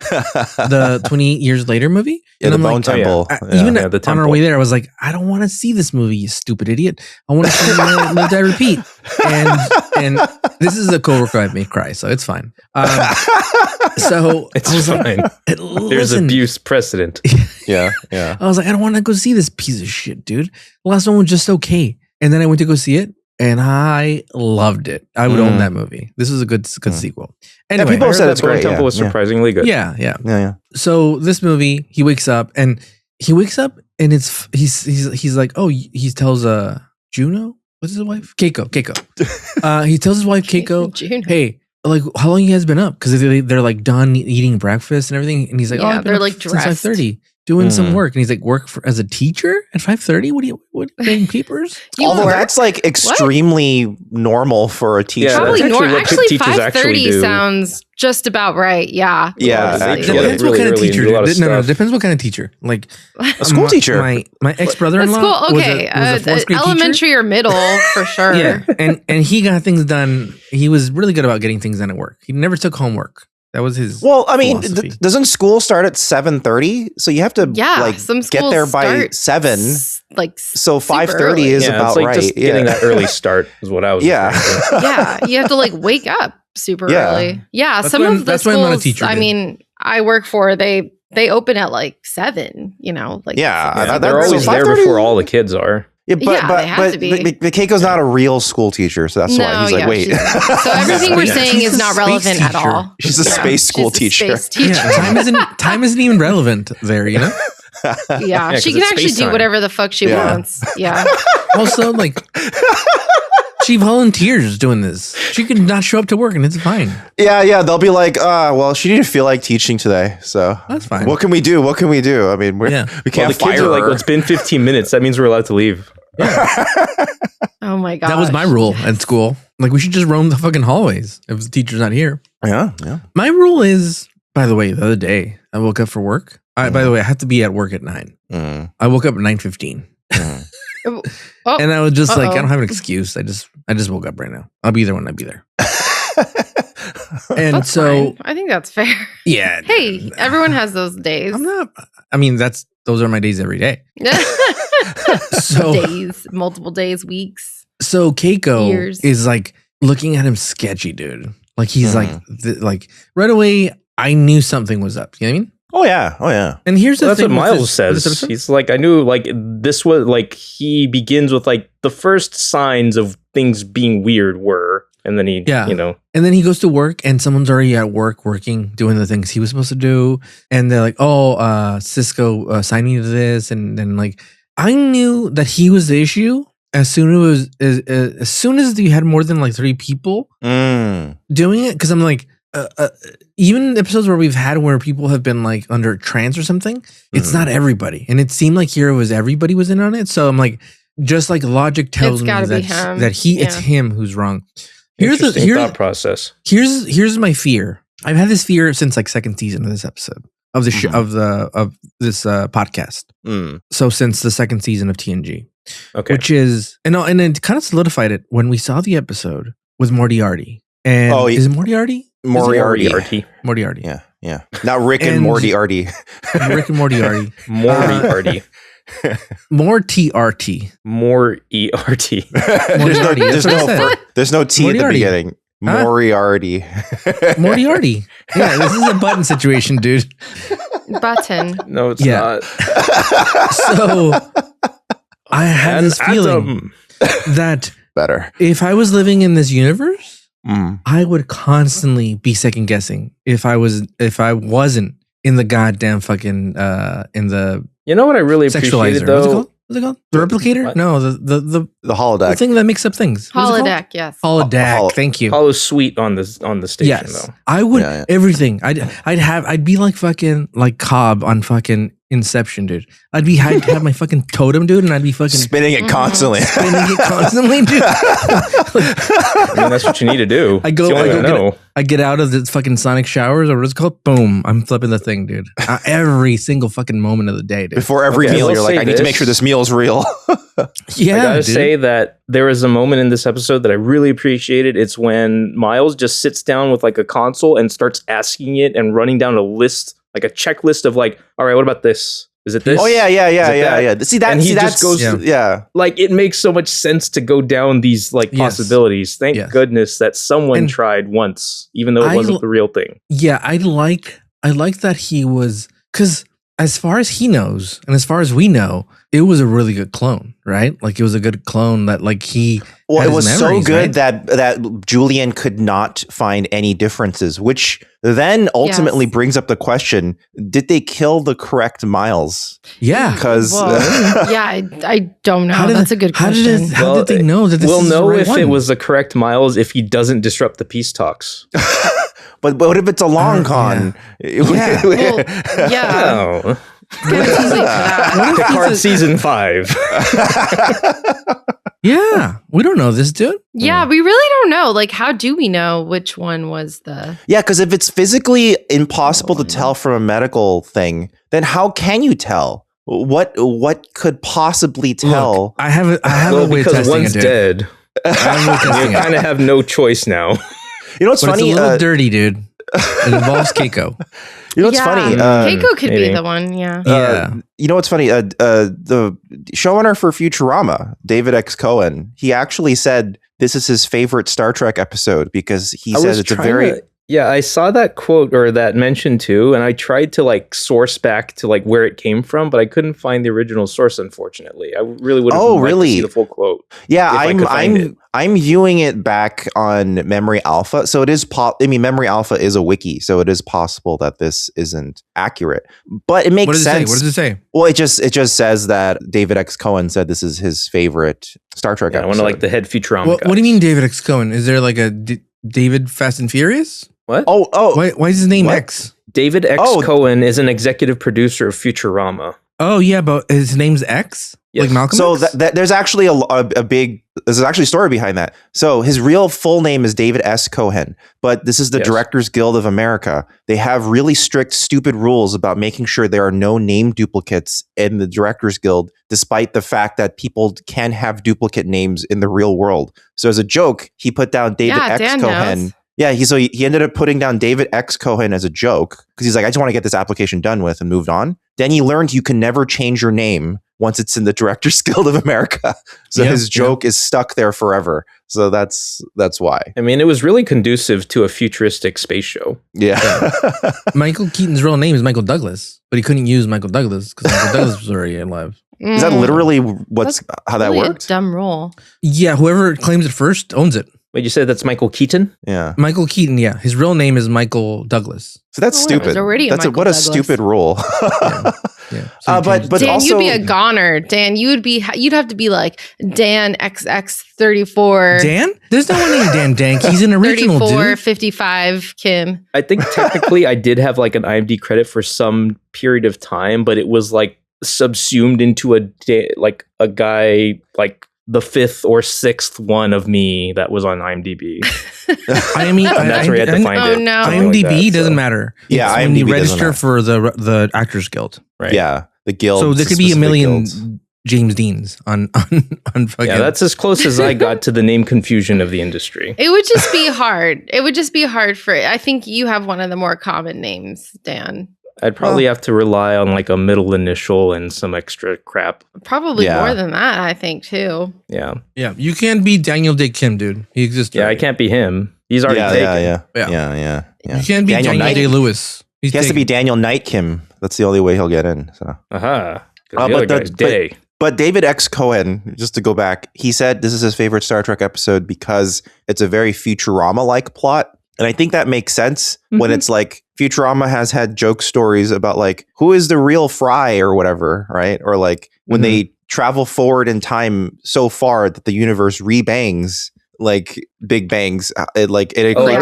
The 28 Years Later movie. Yeah, and the I'm Bone like, Temple. Even the on our temple. way there, I was like, I don't want to see this movie, you stupid idiot. I want to see Live Die Repeat. And this is a coworker I've made cry, so it's fine. So It's I was fine. like, There's listen, abuse precedent. yeah. I was like, I don't want to go see this piece of shit, dude. The last one was just okay. And then I went to go see it, and I loved it. I would own that movie. This is a good sequel. Anyway, people I heard said that it's Bone great, Temple was yeah. surprisingly good. Yeah. So this movie, he wakes up and he's like, oh, he tells Juno, what's his wife? Keiko. He tells his wife Keiko, Juno. hey, like, how long you guys been up? Because they're like done eating breakfast and everything. And he's like, Yeah, I've been they're up like since dressed. 5:30 doing some work. And he's like, work as a teacher at 5:30? What are you getting papers? You Although work? that's like extremely normal for a teacher. Yeah, Probably that's more. actually what Actually, teachers actually 5:30 do. sounds just about right. Yeah. Yeah, They actually. get up Depends really what kind of early and teacher. do a lot of No, stuff. depends what kind of teacher. Like A school teacher. My ex brother-in-law. That's cool. Okay. was a fourth grade Elementary teacher. or middle for sure. Yeah, and he got things done. He was really good about getting things done at work. He never took homework. That was his. Well, I mean, philosophy. doesn't school start at 7:30? So you have to Yeah. like Some get schools there by start 7. Like So super 5:30 early. is Yeah, about it's like right. just getting that early start is what I was. Yeah. referring to. Yeah, you have to like wake up super Yeah. early. Yeah, That's some when- of the that's why I'm schools. not a teacher, I dude. mean, I work for they open at like 7. Like Yeah, Yeah, that- they're that's- always so there 5:30 before all the kids are. Yeah, but Yeah, they have to be. but Keiko's not a real school teacher, so that's why he's like, wait. she's- So everything we're Yeah, saying she's is a not space relevant at teacher. all. She's a space school teacher. Space teacher. Yeah, time isn't even relevant there. You know. Yeah, 'cause she can it's actually space do time. whatever the fuck she Yeah. wants. Yeah. Also, like, she volunteers doing this. She could not show up to work, and it's fine. Yeah, they'll be like, well, she didn't feel like teaching today, so That's fine. What can we do? I mean, we Yeah. can't Well, the fire kids are like, her. well, it's been 15 minutes. That means we're allowed to leave. Oh my god. That was my rule at school. Like, we should just roam the fucking hallways if the teacher's not here. yeah. My rule is, by the way, the other day I woke up for work. By the way, I had to be at work at 9. Mm. I woke up at 9:15, Oh, and I was just like, I Uh-oh. don't have an excuse. I just woke up right now. I'll be there when I be there. And that's so, fine. I think that's fair. yeah. Hey, everyone has those days. I'm not. I mean, those are my days every day. So, days, multiple days, weeks. so Keiko Years. is like looking at him sketchy, dude. Like he's Mhm. like right away. I knew something was up. You know what I mean? Oh yeah. And here's the Well, that's thing. what with Miles this says. episode. He's like, I knew like this was like he begins with like the first signs of things being weird were, and then he, Yeah. you know, And then he goes to work, and someone's already at work working, doing the things he was supposed to do. And they're like, "Oh, Cisco signed me to this." And then like, I knew that he was the issue as soon as you had more than like 3 people Mm. doing it. Because I'm like, even episodes where we've had where people have been like under trance or something, it's Mhm. not everybody, and it seemed like here it was everybody was in on it. So I'm like, just like logic tells It's me gotta be that him. it's Yeah. him who's wrong. Here's interesting thought process. here's my fear. I've had this fear since like second season of this episode of the Mhm. of this podcast. Mm. So since the second season of TNG, Okay. which is and it kind of solidified it when we saw the episode with Moriarty. And Oh, is it Moriarty? Moriarty. Moriarty. Yeah. Not Rick and And- Morty-arty. Rick and Moriarty. Moriarty. More TRT. More ERT. Moriarty, that's what I said. There's no T at the Moriarty. beginning. Huh? Moriarty. Moriarty. Yeah, this is a button situation, dude. Button. No, it's Yeah. not. So I had An this feeling atom. that Better. if I was living in this universe, Mm. I would constantly be second guessing if I wasn't in the goddamn fucking in the You know what I really appreciated sexualizer. though? What's it called? The replicator? What? No, the The holodeck. thing that makes up things. What's it called? Holodeck, yes. Holodeck. Thank you. Hollow Sweet on the station Yes, though. I would Yeah, yeah. everything. I'd be like fucking like Cobb on fucking Inception, dude. I'd have my fucking totem, dude, and I'd be fucking Spinning it constantly. spinning it constantly, dude. I mean, that's what you need to do. I get out of the fucking sonic showers, or what's it called? Boom! I'm flipping the thing, dude. Every single fucking moment of the day, dude. Before every Okay, meal, let's you're like, say I need to make this. sure this meal's real. Yeah, I gotta dude. say that there is a moment in this episode that I really appreciated. It's when Miles just sits down with like a console and starts asking it and running down a list, like a checklist of like, all right, what about this? Is it this? Oh yeah. Is it that? See that? And he See, just that's goes- yeah. Like it makes so much sense to go down these like Yes. possibilities. Thank Yes. goodness that someone And tried once, even though it I wasn't l- the real thing. Yeah, I like that he was, because as far as he knows and as far as we know, it was a really good clone, right? Like it was a good clone that like he. Well, had it his was so memories, good right? that Julian could not find any differences, which then ultimately Yes. brings up the question: did they kill the correct Miles? Yeah. Because Well, yeah, I don't know. That's a good How question. How Well, did they know that this We'll is the know right if one? it was the correct Miles if he doesn't disrupt the peace talks. but what if it's a long con? Yeah. Well, yeah. Oh. It's kind of too late for that. Picard season 5. Yeah, we don't know this dude. Yeah, we really don't know. Like, how do we know which one was the? Yeah, because if it's physically impossible to tell from a medical thing, then how can you tell? What could possibly tell? Look, I have a Well, way of because testing one's it, dude. dead. I have a way of You testing kind it. of have no choice now. You know what's But funny? it's a little dirty, dude. It involves Keiko. You know what's funny? Keiko could maybe. be the one. Yeah. Yeah. You know what's funny? The showrunner for Futurama, David X. Cohen, he actually said this is his favorite Star Trek episode because he says it's a very Yeah, I saw that quote or that mention too, and I tried to like source back to like where it came from, but I couldn't find the original source. Unfortunately, I really would have Oh, liked to really? see the full quote. Yeah, if I could find it. I'm viewing it back on Memory Alpha, so it is Memory Alpha is a wiki, so it is possible that this isn't accurate, but it makes What does it sense. say? What does it say? Well, it just says that David X. Cohen said this is his favorite Star Trek Yeah, I episode. want to like the head Futurama. What do you mean, David X. Cohen? Is there like a David Fast and Furious? What? Oh, Why is his name What? X? David X. Oh. Cohen is an executive producer of Futurama. Oh yeah, but his name's X, Yes. like Malcolm. so X? there's actually there's actually a story behind that. So his real full name is David S. Cohen, but this is the Yes. Directors Guild of America. They have really strict, stupid rules about making sure there are no name duplicates in the Directors Guild, despite the fact that people can have duplicate names in the real world. So as a joke, he put down David Yeah, X. Dan Cohen. knows. Yeah, he ended up putting down David X. Cohen as a joke because he's like, I just want to get this application done with and moved on. Then he learned you can never change your name once it's in the Directors Guild of America. So Yeah, his joke is stuck there forever. So that's why. I mean, it was really conducive to a futuristic space show. Yeah. Michael Keaton's real name is Michael Douglas, but he couldn't use Michael Douglas because Michael Douglas was already alive. Is that literally how that really worked? A dumb role. Yeah, whoever claims it first owns it. Wait, you said that's Michael Keaton? Yeah. Michael Keaton, yeah. His real name is Michael Douglas. So that's Oh, it stupid. was already a That's Michael what a Douglas. stupid rule. Yeah. So he But changed- Dan, also you'd be a goner. Dan, you'd have to be like Dan XX34. Dan? There's no one named Dan Dank. He's an original 34, dude. 55, Kim. I think technically I did have like an IMDb credit for some period of time, but it was like subsumed into a guy like the fifth or sixth one of me that was on IMDb. I mean, And that's where you had to find Oh, it. no. something like IMDb that, doesn't so. matter. Yeah, It's when you IMDb doesn't register matter. for the Actors Guild. Right. Yeah. The guild. So there could be a specific million guilds. James Deans on fucking. Yeah, that's as close as I got to the name confusion of the industry. It would just be hard. It would just be hard for. I think you have one of the more common names, Dan. I'd probably have to rely on like a middle initial and some extra crap. Probably Yeah. more than that, I think, too. Yeah. Yeah, you can't be Daniel Day Kim, dude. He exists. Yeah, I already. can't be him. He's already taken. Yeah. You can't be Daniel Daniel Knight. Day Lewis. He has to be Daniel Knight Kim. That's the only way he'll get in. So. Aha. but The other guy's Day. But David X. Cohen, just to go back, he said this is his favorite Star Trek episode because it's a very Futurama-like plot. And I think that makes sense when Mhm. it's like Futurama has had joke stories about like, who is the real Fry or whatever, right? Or like when they travel forward in time so far that the universe rebangs, like big bangs. It I creates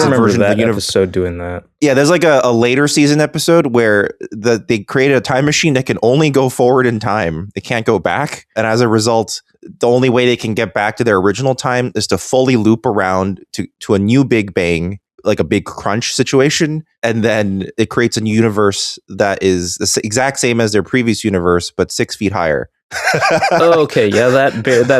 a remember version of that the universe. episode doing that. Yeah, there's like a later season episode where they created a time machine that can only go forward in time. They can't go back. And as a result, the only way they can get back to their original time is to fully loop around to a new Big Bang, like a big crunch situation. And then it creates a new universe that is the exact same as their previous universe, but 6 feet higher. Okay, yeah, that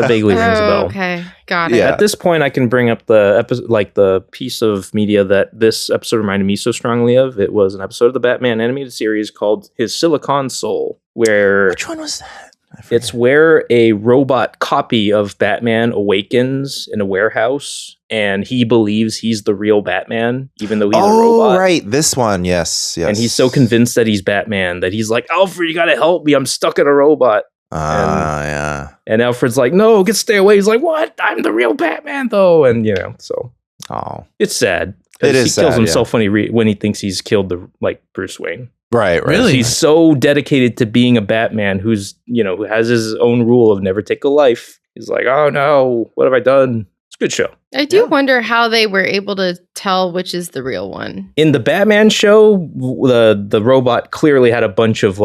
vaguely rings a bell. Okay, got it. Yeah. At this point, I can bring up the episode, like the piece of media that this episode reminded me so strongly of. It was an episode of the Batman animated series called His Silicon Soul, where Which one was that? it's where a robot copy of Batman awakens in a warehouse, and he believes he's the real Batman, even though he's a robot. Oh, right. This one. Yes. And he's so convinced that he's Batman that he's like, Alfred, you gotta help me. I'm stuck in a robot. Yeah. And Alfred's like, no, stay away. He's like, what? I'm the real Batman, though. And, so Oh. it's sad. It is He sad, kills himself when he thinks he's killed Bruce Wayne. Right. Really? He's so dedicated to being a Batman who's, who has his own rule of never take a life. He's like, oh no, what have I done? It's a good show. I do wonder how they were able to tell which is the real one. In the Batman show, the robot clearly had a bunch of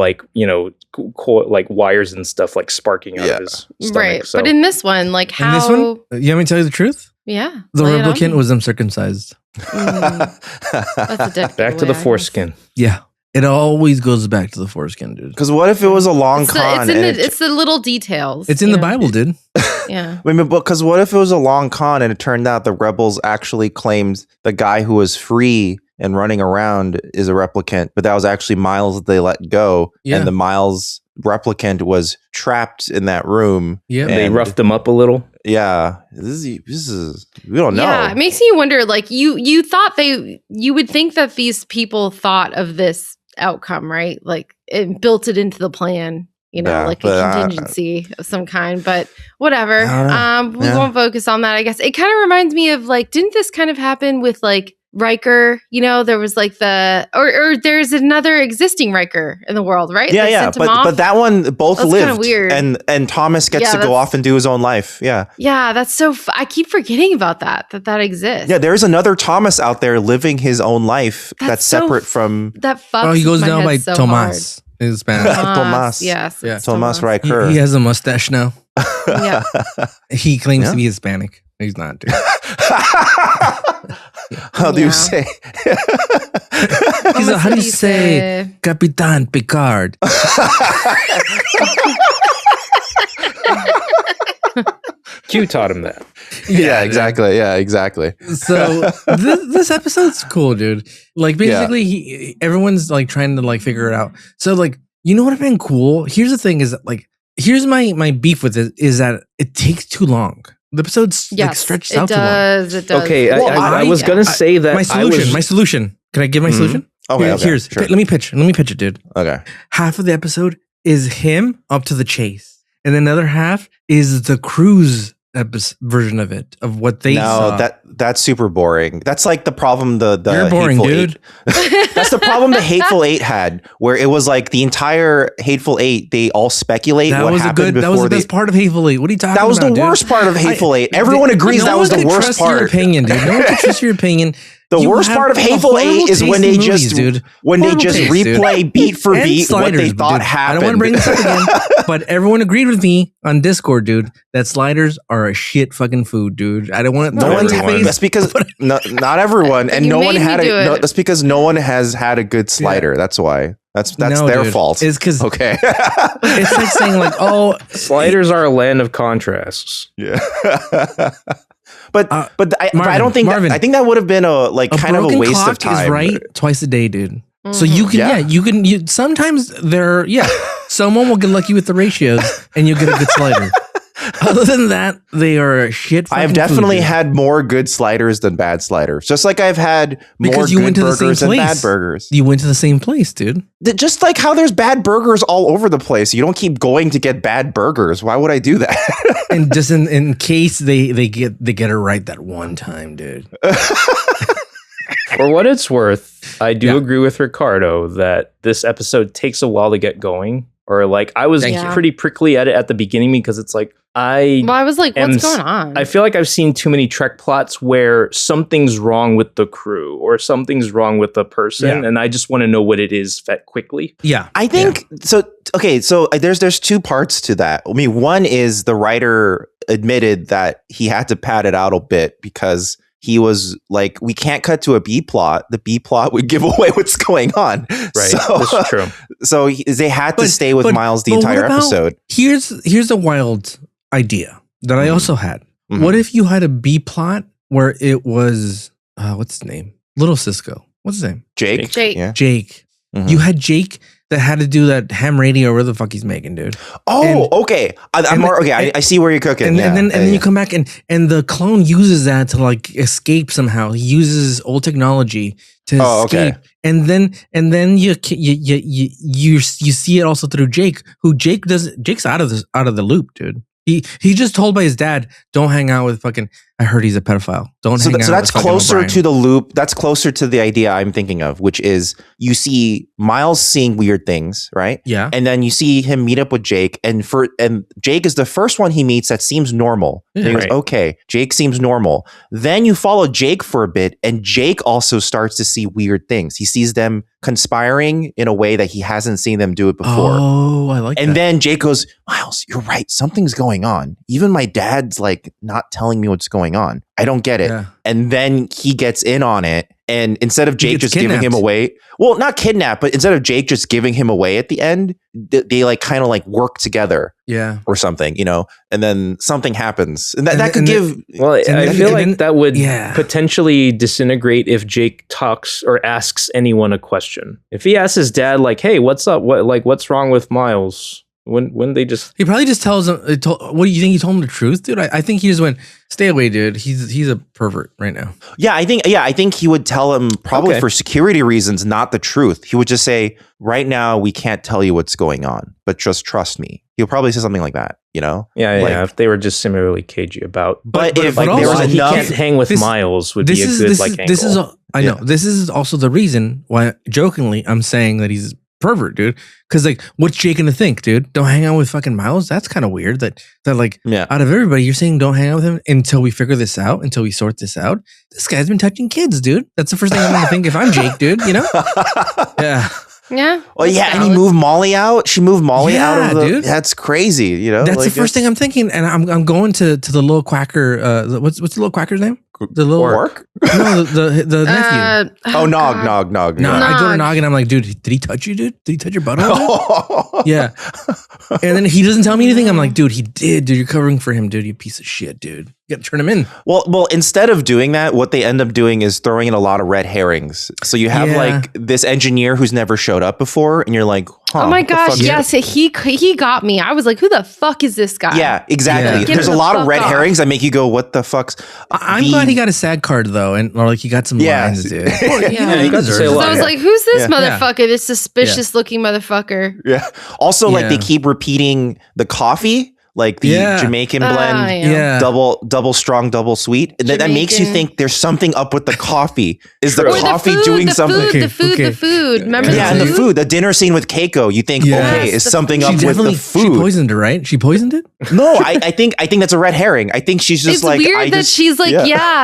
wires and stuff like sparking out of his stomach. Right. So. But in this one, like how... In this one, you want me to tell you the truth? Yeah. The lay it on replicant me. was uncircumcised. That's a dead Back to the foreskin. Yeah. It always goes back to the foreskin, dude. Because what if it was a long con? It's the little details. It's in the Bible, dude. Yeah. Because what if it was a long con and it turned out the rebels actually claimed the guy who was free and running around is a replicant, but that was actually Miles that they let go, Yeah. and the Miles replicant was trapped in that room. Yeah. They And- roughed him up a little. Yeah, this is we don't know. Yeah, it makes me wonder. Like you thought you would think that these people thought of this outcome, right? Like it built it into the plan, Yeah, like but, a contingency of some kind. But whatever. I don't know. We Yeah. won't focus on that. I guess it kind of reminds me of like, didn't this kind of happen with like Riker? There was like or there's another existing Riker in the world, right? They Yeah, sent him off? but that one both That's kinda lived, weird. and Thomas gets Yeah, to go that's- off and do his own life. Yeah, Yeah, that's so. I keep forgetting about that exists. yeah. There's another Thomas out there living his own life that's so separate from That fucks. Oh, he goes my down head by so Tomas in Spanish. hard. Tomas. Yes. Yeah. it's Thomas He, Riker. he has a mustache now. Yeah. He claims Yeah. to be Hispanic. He's not, dude. How do Yeah. you say? He's how do you say Capitan Picard? Q taught him that. Yeah, exactly. Yeah, exactly. So this episode's cool, dude. Like basically, everyone's like trying to like figure it out. So like, you know what would have been cool? Here's the thing: is that, like, here's my beef with it is that it takes too long. The episode's like stretched out too long. It does. Okay, Well, I was yeah. gonna say that My solution. Can I give my Mhm. solution? Okay, Here's sure. let me pitch it, dude. Okay. Half of the episode is him up to the chase, and the other half is the cruise version of it, of what they saw. that's super boring. That's like the problem the You're boring, Hateful dude. Eight. That's the problem the Hateful Eight had, where it was like the entire Hateful Eight. They all speculate That what was happened that was before the best part of Hateful Eight. What are you talking That was about, the dude? worst part of Hateful Eight. Everyone agrees no that one was the could worst trust Your part. opinion, dude. No one can trust your opinion. The You worst have part of a Hateful Eight horrible is when taste they in just movies, dude. when they Horrible just taste, dude. replay beat for And beat what they sliders, thought dude. happened. I don't want to bring this up again, but everyone agreed with me on Discord, dude, that sliders are a shit fucking food, dude. I don't want to. No one's everyone. that's because not everyone, and You no one made had me do it. that's because no one has had a good slider. That's why. That's No, their dude. fault. It's because Okay. it's like saying like, oh, Sliders are a land of contrasts. Yeah. But I Marvin, don't think Marvin, I think that would have been a kind of a broken waste clock of time. is right twice a day, dude. So Mhm. you can, Yeah. you sometimes someone will get lucky with the ratios and you'll get a good slider. Other than that, they are a shit. I've fucking definitely food, dude. had more good sliders than bad sliders. Just like I've had more Because you good went to the same burgers than bad place. burgers. You went to the same place, dude. Just like how there's bad burgers all over the place. You don't keep going to get bad burgers. Why would I do that? And just in case they get it right that one time, dude. For what it's worth, I do Yeah. agree with Ricardo that this episode takes a while to get going. Or like I was Thank you. pretty prickly at it at the beginning because it's like, I was like, what's going on? I feel like I've seen too many Trek plots where something's wrong with the crew or something's wrong with the person, and I just want to know what it is quickly. Yeah, I think so. Okay, so there's two parts to that. I mean, one is the writer admitted that he had to pad it out a bit because he was like, we can't cut to a B plot. The B plot would give away what's going on. Right, so, that's true. So they had to stay with Miles the entire episode. Here's a wild idea that I also had. Mm-hmm. What if you had a B plot where it was what's his name? Little Cisco. What's his name? Jake. Yeah. Jake. Mm-hmm. You had Jake that had to do that ham radio or whatever the fuck he's making, dude. Oh, okay. I see where you're cooking. And then you come back and the clone uses that to like escape somehow. He uses old technology to escape. Okay. And then you see it also through Jake, Jake's out of the loop, dude. He just told by his dad, don't hang out with fucking, I heard he's a pedophile. Don't hang out with. So that's closer to the loop. That's closer to the idea I'm thinking of, which is you see Miles seeing weird things, right? Yeah. And then you see him meet up with Jake, and Jake is the first one he meets that seems normal. Yeah, and he goes, okay, Jake seems normal. Then you follow Jake for a bit, and Jake also starts to see weird things. He sees them conspiring in a way that he hasn't seen them do it before. Oh, I like that. And then Jake goes, Miles, you're right. Something's going on. Even my dad's like not telling me what's going on. I don't get it. Yeah. And then he gets in on it. And instead of Jake just giving him away, well, not kidnapped, but instead of Jake just giving him away at the end, they like kind of like work together. Yeah. Or something, you know, and then something happens. And that could give. Well, I feel like that would potentially disintegrate if Jake talks or asks anyone a question. If he asks his dad, like, hey, what's up? What's wrong with Miles? When they just, he probably just tells him. What do you think? He told him the truth, dude. I think he just went, "Stay away, dude. He's a pervert right now." Yeah, I think he would tell him probably for security reasons, not the truth. He would just say, "Right now, we can't tell you what's going on, but just trust me." He'll probably say something like that, you know? Yeah. If they were just similarly cagey about, but if like, there was he can't hang with Miles would be a good angle. I know this is also the reason why jokingly I'm saying that he's pervert, dude. Because like, what's Jake gonna think, dude? Don't hang out with fucking Miles. That's kind of weird. That like, out of everybody, you're saying don't hang out with him until we figure this out, until we sort this out. This guy's been touching kids, dude. That's the first thing I'm gonna think if I'm Jake, dude. You know? Yeah. Yeah. Well, yeah, and he moved Molly out. She moved Molly out of the. Dude. That's crazy. You know, that's like, the first thing I'm thinking, and I'm going to the little quacker. What's the little quacker's name? The little Orc? No, the nephew. Nog. No, I go to Nog and I'm like, dude, did he touch you, dude? Did he touch your butthole? Yeah. And then he doesn't tell me anything. I'm like, dude, he did. Dude, you're covering for him, dude. You piece of shit, dude. You got to turn him in. Well, instead of doing that, what they end up doing is throwing in a lot of red herrings. So you have like this engineer who's never showed up before, and you're like, oh my gosh, yes, he got me. I was like, who the fuck is this guy? Yeah, exactly. Yeah. There's a lot of red herrings that make you go, what the fuck's? I'm glad he got a SAG card though, or like he got some lines, dude. He got to say a lot. So I was like, who's this motherfucker? This suspicious looking motherfucker. Yeah. Also, like they keep repeating the coffee. Like the Jamaican blend, double strong, double sweet. And that makes you think there's something up with the coffee. Is the coffee doing something? The food. Remember and the food. The dinner scene with Keiko. You think, okay, is something up with the food? She poisoned her, right? She poisoned it? No, I think that's a red herring. I think she's just it's weird that she's like,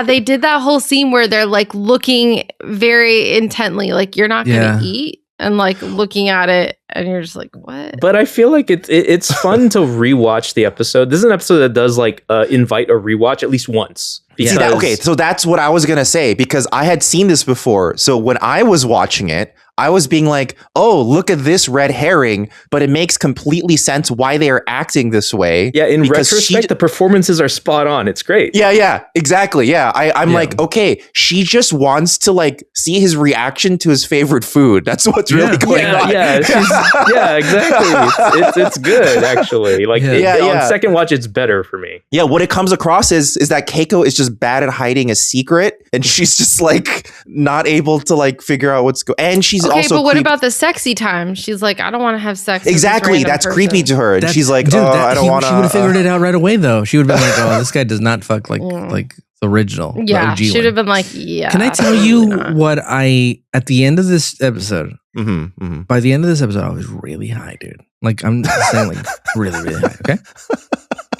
they did that whole scene where they're like looking very intently, like you're not gonna eat. And like looking at it, and you're just like, "What?" But I feel like it's fun to rewatch the episode. This is an episode that does like invite a rewatch at least once. See that? Okay, so that's what I was gonna say because I had seen this before. So when I was watching it, I was being like, "Oh, look at this red herring," but it makes completely sense why they are acting this way. Yeah, in retrospect, the performances are spot on. It's great. Yeah, exactly. Yeah, I'm like, okay, she just wants to like see his reaction to his favorite food. That's what's really going on. Yeah, exactly. It's good actually. Like on second watch, it's better for me. Yeah, what it comes across is that Keiko is just bad at hiding a secret, and she's just like not able to like figure out what's going. And she's also but what about the sexy time? She's like, I don't want to have sex. Exactly, with this that's creepy to her, and she's like, I don't want to. She would have figured it out right away, though. She would have been like, oh, this guy does not fuck like the original. Yeah, the OG should have been like, yeah. Can I tell you what at the end of this episode? By the end of this episode, I was really high, dude. Like I'm saying, like really, really high. Okay.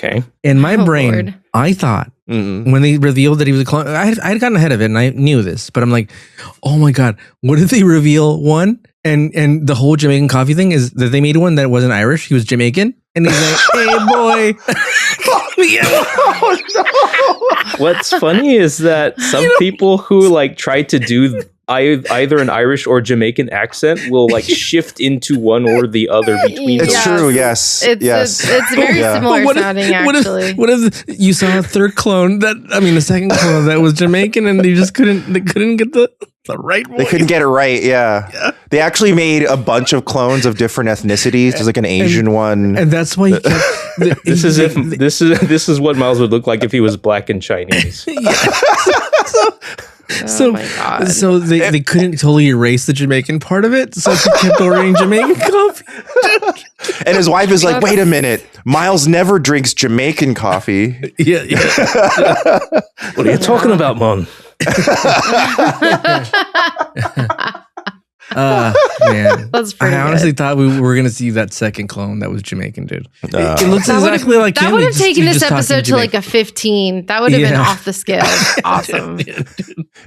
Okay. In my Oh, brain, Lord. I thought Mm-mm. when they revealed that he was a clone, I had gotten ahead of it and I knew this, but I'm like, oh my God, what if they reveal one? And the whole Jamaican coffee thing is that they made one that wasn't Irish. He was Jamaican. And he's like, hey, boy. What's funny is that some people who like try to do either an Irish or Jamaican accent will like shift into one or the other between It's those. true. Yes. It's very Yeah. similar But sounding, actually. What if you saw a third clone the second clone that was Jamaican and they couldn't get the right voice. They couldn't get it right. Yeah. They actually made a bunch of clones of different ethnicities. There's like an Asian one. And that's why he kept, This is what Miles would look like if he was black and Chinese. Oh my God. So they couldn't totally erase the Jamaican part of it, so he kept ordering Jamaican coffee. And his wife is like, wait a minute. Miles never drinks Jamaican coffee. Yeah. What are you talking about, Mom? Man. That's pretty I honestly good. thought we were gonna see that second clone that was Jamaican, dude. It looks That would've- exactly like that him. would He have just- taken he this just talking episode to like Jamaican. a 15. That would have been Yeah. off the scale. Awesome.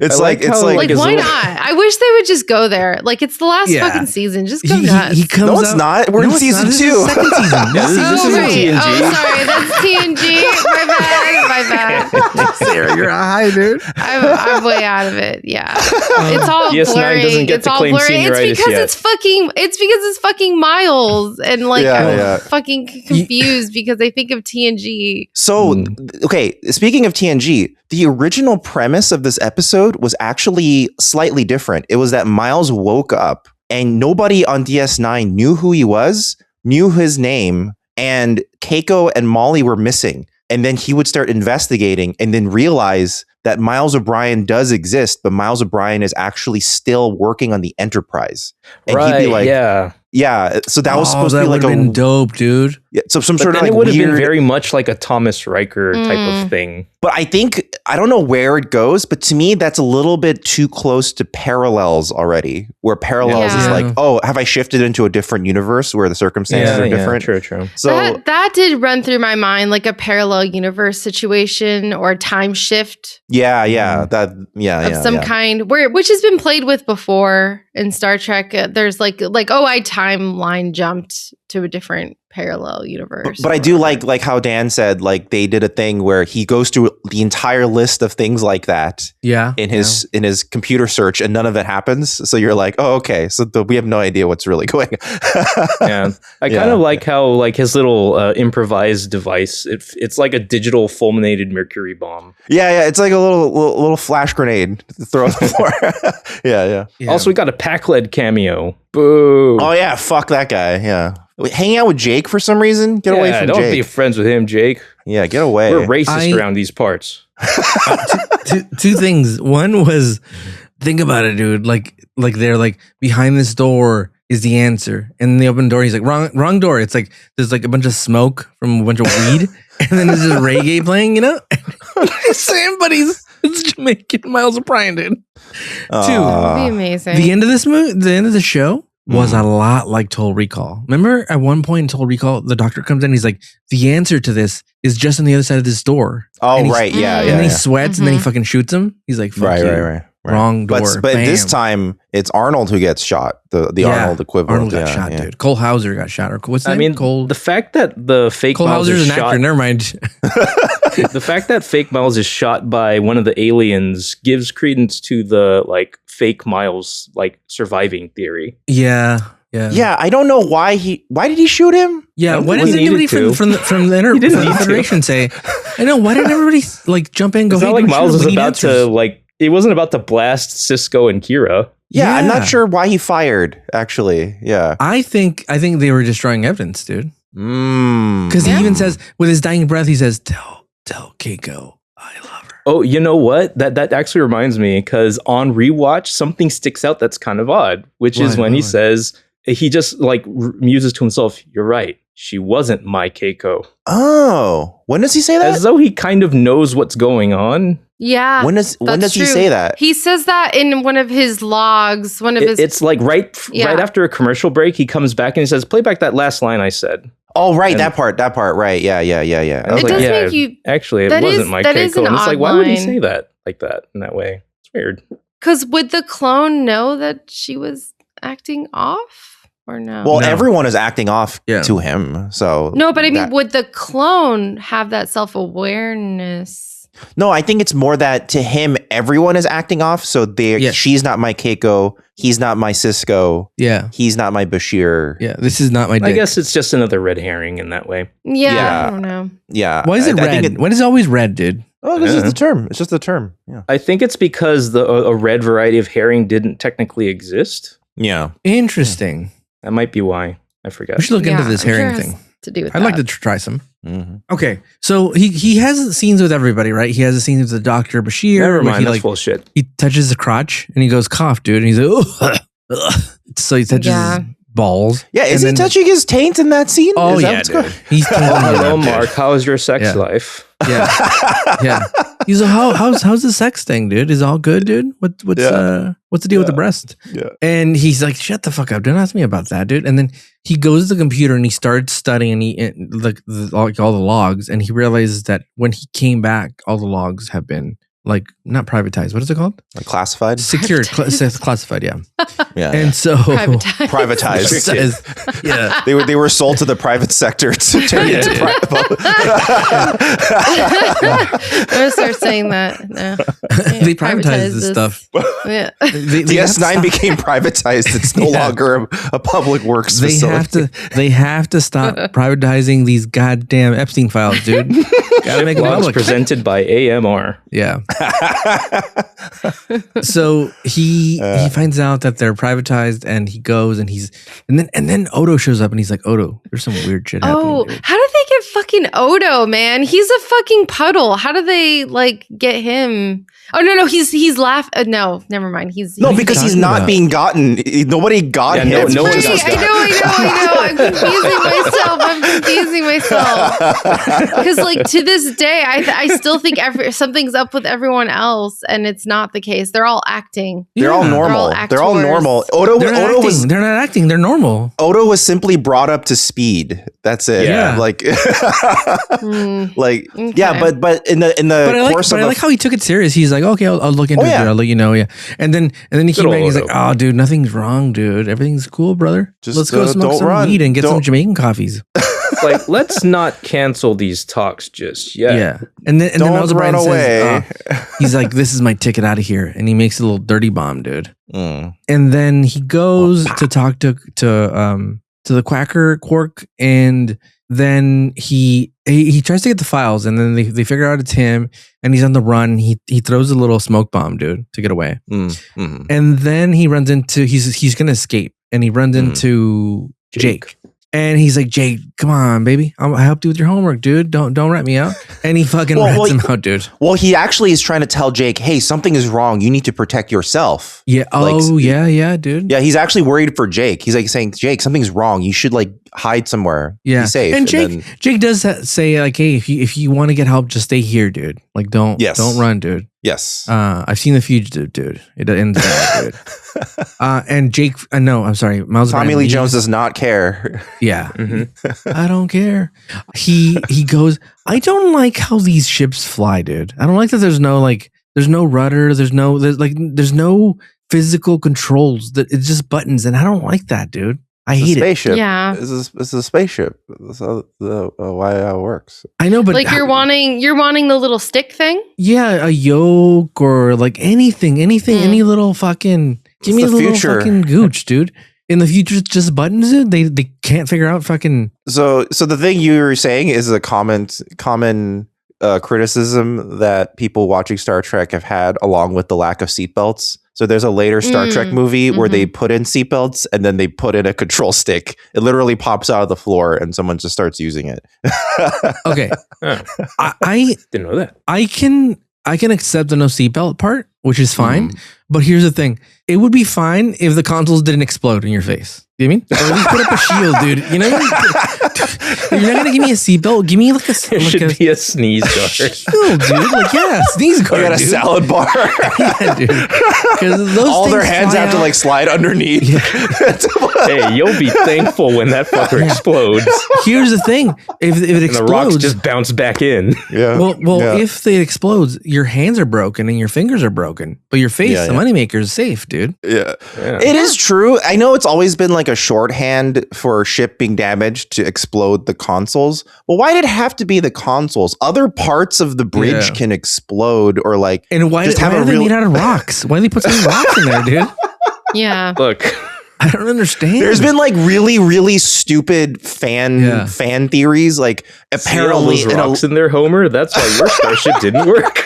It's I like it's how, like, Like, his why little- not? I wish they would just go there. Like, it's the last Yeah. fucking season. Just go He nuts. comes No, it's out- not. We're in it's season not. This is 2. second season. This is Oh, in right. TNG. Oh, sorry. That's TNG. My bad. Sarah, you're high, dude. I'm way out of it. Yeah. It's all DS9 blurring. doesn't get It's to all claim blurring. It's senioritis because yet. it's because it's fucking Miles. And like, Yeah, I'm yeah. fucking confused because I think of TNG. So, okay, speaking of TNG, the original premise of this episode was actually slightly different. It was that Miles woke up and nobody on DS9 knew who he was, knew his name, and Keiko and Molly were missing. And then he would start investigating and then realize that Miles O'Brien does exist, but Miles O'Brien is actually still working on the Enterprise. And he'd be like, yeah, so that was supposed to be like would've been dope, dude. some But sort of then like it would have been weird. very much like a Thomas Riker type of thing. But I think, I don't know where it goes, but to me, that's a little bit too close to Parallels already, where Parallels is Yeah. like, oh, have I shifted into a different universe where the circumstances are different? True. So, that did run through my mind, like a parallel universe situation or a time shift yeah, of some kind, which has been played with before in Star Trek. There's like I timeline jumped to a different parallel universe. But I do like how Dan said, like they did a thing where he goes through the entire list of things like that Yeah. in his computer search, and none of it happens. So you're like, oh, okay, so we have no idea what's really going on. Yeah, I kind of like how like his little improvised device. It's like a digital fulminated mercury bomb. Yeah, it's like a little flash grenade to throw on the floor. yeah. Also, we got a Pac-Led cameo. Boo! Oh yeah, fuck that guy. Yeah, hanging out with Jake for some reason. Get away from don't be Jake. friends with him, Jake. Yeah, get away. We're racist around these parts. two things. One was, think about it, dude. Like they're like, behind this door is the answer, and they open the door. He's like, wrong door. It's like there's like a bunch of smoke from a bunch of weed, and then there's just reggae playing. You know, it's Jamaican Miles O'Brien, dude. That'd be amazing. The end of this movie, the end of the show was a lot like Total Recall. Remember at one point in Total Recall, the doctor comes in, he's like, the answer to this is just on the other side of this door. Oh And he's- right, yeah, And yeah. then he sweats and then he fucking shoots him. He's like, fuck you. Right. Wrong door. But this Bam. time it's Arnold who gets shot. The Yeah, Arnold equivalent. Arnold got shot, dude. Cole Hauser got shot. Or what's his I name? mean, Cole the fact that the fake Cole Miles Hauser's is an shot, actor. Never mind. the fact that fake Miles is shot by one of the aliens gives credence to the like fake Miles like surviving theory. Yeah. Yeah, I don't know why did he shoot him? Yeah, why He didn't needed anybody to. from the He didn't need to. Federation say? I know. Why didn't everybody like jump in? And go, It's hey, not like dude, Miles shoot him, was we need about answers." to like. He wasn't about to blast Cisco and Kira. Yeah, I'm Yeah. not sure why he fired. Actually, yeah. I think they were destroying evidence, dude. Mm. Because he even says with his dying breath, he says, "Tell Keiko I love her." Oh, you know what? That actually reminds me because on rewatch, something sticks out that's kind of odd, which is when he says he just like muses to himself. You're right. She wasn't my Keiko. Oh, when does he say that? As though he kind of knows what's going on. Yeah. When does that's he true. say that? He says that in one of his logs, one of his It's like right after a commercial break, he comes back and he says, "Play back that last line I said." Oh, right, And- that part, right? Yeah. I was It like, does yeah, make you- actually, it that wasn't is- my that is Keiko. an And it's like, odd why would he line. say that like that in that way? It's weird. Because would the clone know that she was acting off or no? Well, No. everyone is acting off Yeah. to him. So no, but I mean, that- would the clone have that self-awareness? no, I think it's more that to him, everyone is acting off. So Yeah. she's not my Keiko. He's not my Cisco. Yeah. He's not my Bashir. Yeah. This is not my dick. I guess it's just another red herring in that way. Yeah, Yeah. I don't know. Yeah. Why is it I think red? Why is it always red, dude? oh, this is the term. It's just the term. Yeah. I think it's because a red variety of herring didn't technically exist. Yeah. Interesting. That might be why. I forget. We should look into this I'm sure herring it has thing. to do with I'd like that. to try some. Mm-hmm. Okay, so he has scenes with everybody, right? He has the scenes with the Dr. Bashir. Never where mind. He That's like bullshit. he touches the crotch and he goes, cough, dude. And he's like, ugh. So he touches Yeah. his balls. Yeah. Is And he then- touching his taint in that scene? Oh Is that yeah, what's dude. going- He's Oh, hello, totally Mark. How's your sex Yeah. life? Yeah, yeah. He's like, how's the sex thing, dude? Is all good, dude? What's the deal with the breast? Yeah. And he's like, shut the fuck up. Don't ask me about that, dude. And then he goes to the computer and he starts studying like all the logs, and he realizes that when he came back, all the logs have been like not privatized. What is it called? Like classified? Secured, Privatized. classified. Yeah. Yeah. And so Privatized. Privatized. it says- yeah. They were sold to the private sector to turn Yeah, into yeah. private. I'm gonna start saying that. No. They privatized this stuff. Yeah. They have to DS9 stop- became privatized. It's no Yeah. longer a public works They facility. have to stop privatizing these goddamn Epstein files, dude. Gotta make it Blogs public. presented by AMR. Yeah. So he finds out that they're privatized, and he goes and then Odo shows up and he's like, Odo, there's some weird shit happening. Oh, dude." how did they get fucking Odo, man? He's a fucking puddle. How did they like get him? Oh no, he's no, never mind. He's No, What are you because he's talking not about? being gotten. Nobody got Yeah, him. no one Right, just I know. I'm confusing myself. Because like to this day, I still think something's up with everyone else, and it's not the case. They're all acting. They're all Yeah. normal. They're all They're all actors. normal. They're not acting. They're not acting. They're normal. Odo was simply brought up to speed. That's it. Yeah. Like, Hmm. like, Okay. yeah, but in the But I course of like how he took it serious. He's like, okay, I'll look into Oh, it. yeah. Dude. I'll let you know. Yeah. And then he Good came back. old He's Odo. like, oh, dude, nothing's wrong, dude. Everything's cool, brother. Just, Let's go smoke don't some run. weed and get some Don't- Jamaican coffees. Like, let's not cancel these talks just yet. Yeah. And then don't Miles run O'Brien away. says, he's like, this is my ticket out of here. And he makes a little dirty bomb, dude. Mm. And then he goes to talk to the Quacker Quark, and then he tries to get the files, and then they figure out it's him, and he's on the run. He throws a little smoke bomb, dude, to get away. Mm. And then he runs into he's gonna escape, and he runs into Jake. And he's like, Jake, come on, baby. I helped you with your homework, dude. Don't rat me out. And he fucking rats him out, dude. Well, he actually is trying to tell Jake, hey, something is wrong. You need to protect yourself. Yeah. Like, Oh, yeah, dude. Yeah, he's actually worried for Jake. He's like saying, Jake, something's wrong. You should like hide somewhere. Yeah. Be safe. And then- Jake does say like, hey, if you want to get help, just stay here, dude. Like, don't run, dude. yes. I've seen The Fugitive, dude. It ends bad, dude. And Jake, no, I'm sorry, Miles. Tommy O'Brien Lee leaves. Jones does not care. Yeah, Mhm. I don't care. He goes. I don't like how these ships fly, dude. I don't like that. There's no rudder. There's no physical controls. That it's just buttons, and I don't like that, dude. I It's a hate it. spaceship. Yeah. It's a spaceship. That's how why it works. I know, but Like you're wanting the little stick thing. yeah, a yoke or like anything, any little fucking. Give It's me a the little future. fucking gooch, dude. In the future, it's just buttons, dude. They can't figure out fucking. So the thing you were saying is a common criticism that people watching Star Trek have had, along with the lack of seatbelts. So there's a later Star Trek movie where they put in seatbelts and then they put in a control stick. It literally pops out of the floor and someone just starts using it. Okay, Oh, I didn't know that. I can accept the no seatbelt part, which is fine. But here's the thing: it would be fine if the consoles didn't explode in your face. You know what I mean? Or at least put up a shield, dude. You know, If you're not gonna give me a seatbelt, give me like a There should be a sneeze guard. shield, dude. Like, yeah, sneeze I guard. got a dude. salad bar. Yeah, dude. Because those All their things hands fly have to out. like slide underneath. Hey, you'll be thankful when that fucker Yeah. explodes. Here's the thing: if it And the rocks explodes, just bounce back in. Yeah. well, Yeah. if it explodes, your hands are broken and your fingers are broken, but your face, Yeah, the yeah. moneymaker, is safe, dude. Yeah. Yeah. It is true. I know it's always been like a shorthand for ship being damaged to explode the consoles. Well, why did it have to be the consoles? Other parts of the bridge Yeah. can explode or like And why just have are a they real- made out of rocks? Why do they put some rocks in there, dude? Yeah. Look, I don't understand. There's been like really, really stupid fan theories. Like see all apparently, those rocks in there, Homer? That's why your starship didn't work.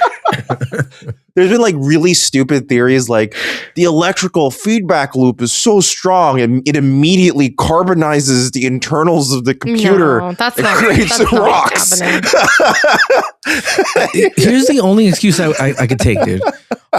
there's been like really stupid theories. Like the electrical feedback loop is so strong and it immediately carbonizes the internals of the computer. No, that's and not creates that's not rocks. happening. Here's the only excuse I could take, dude.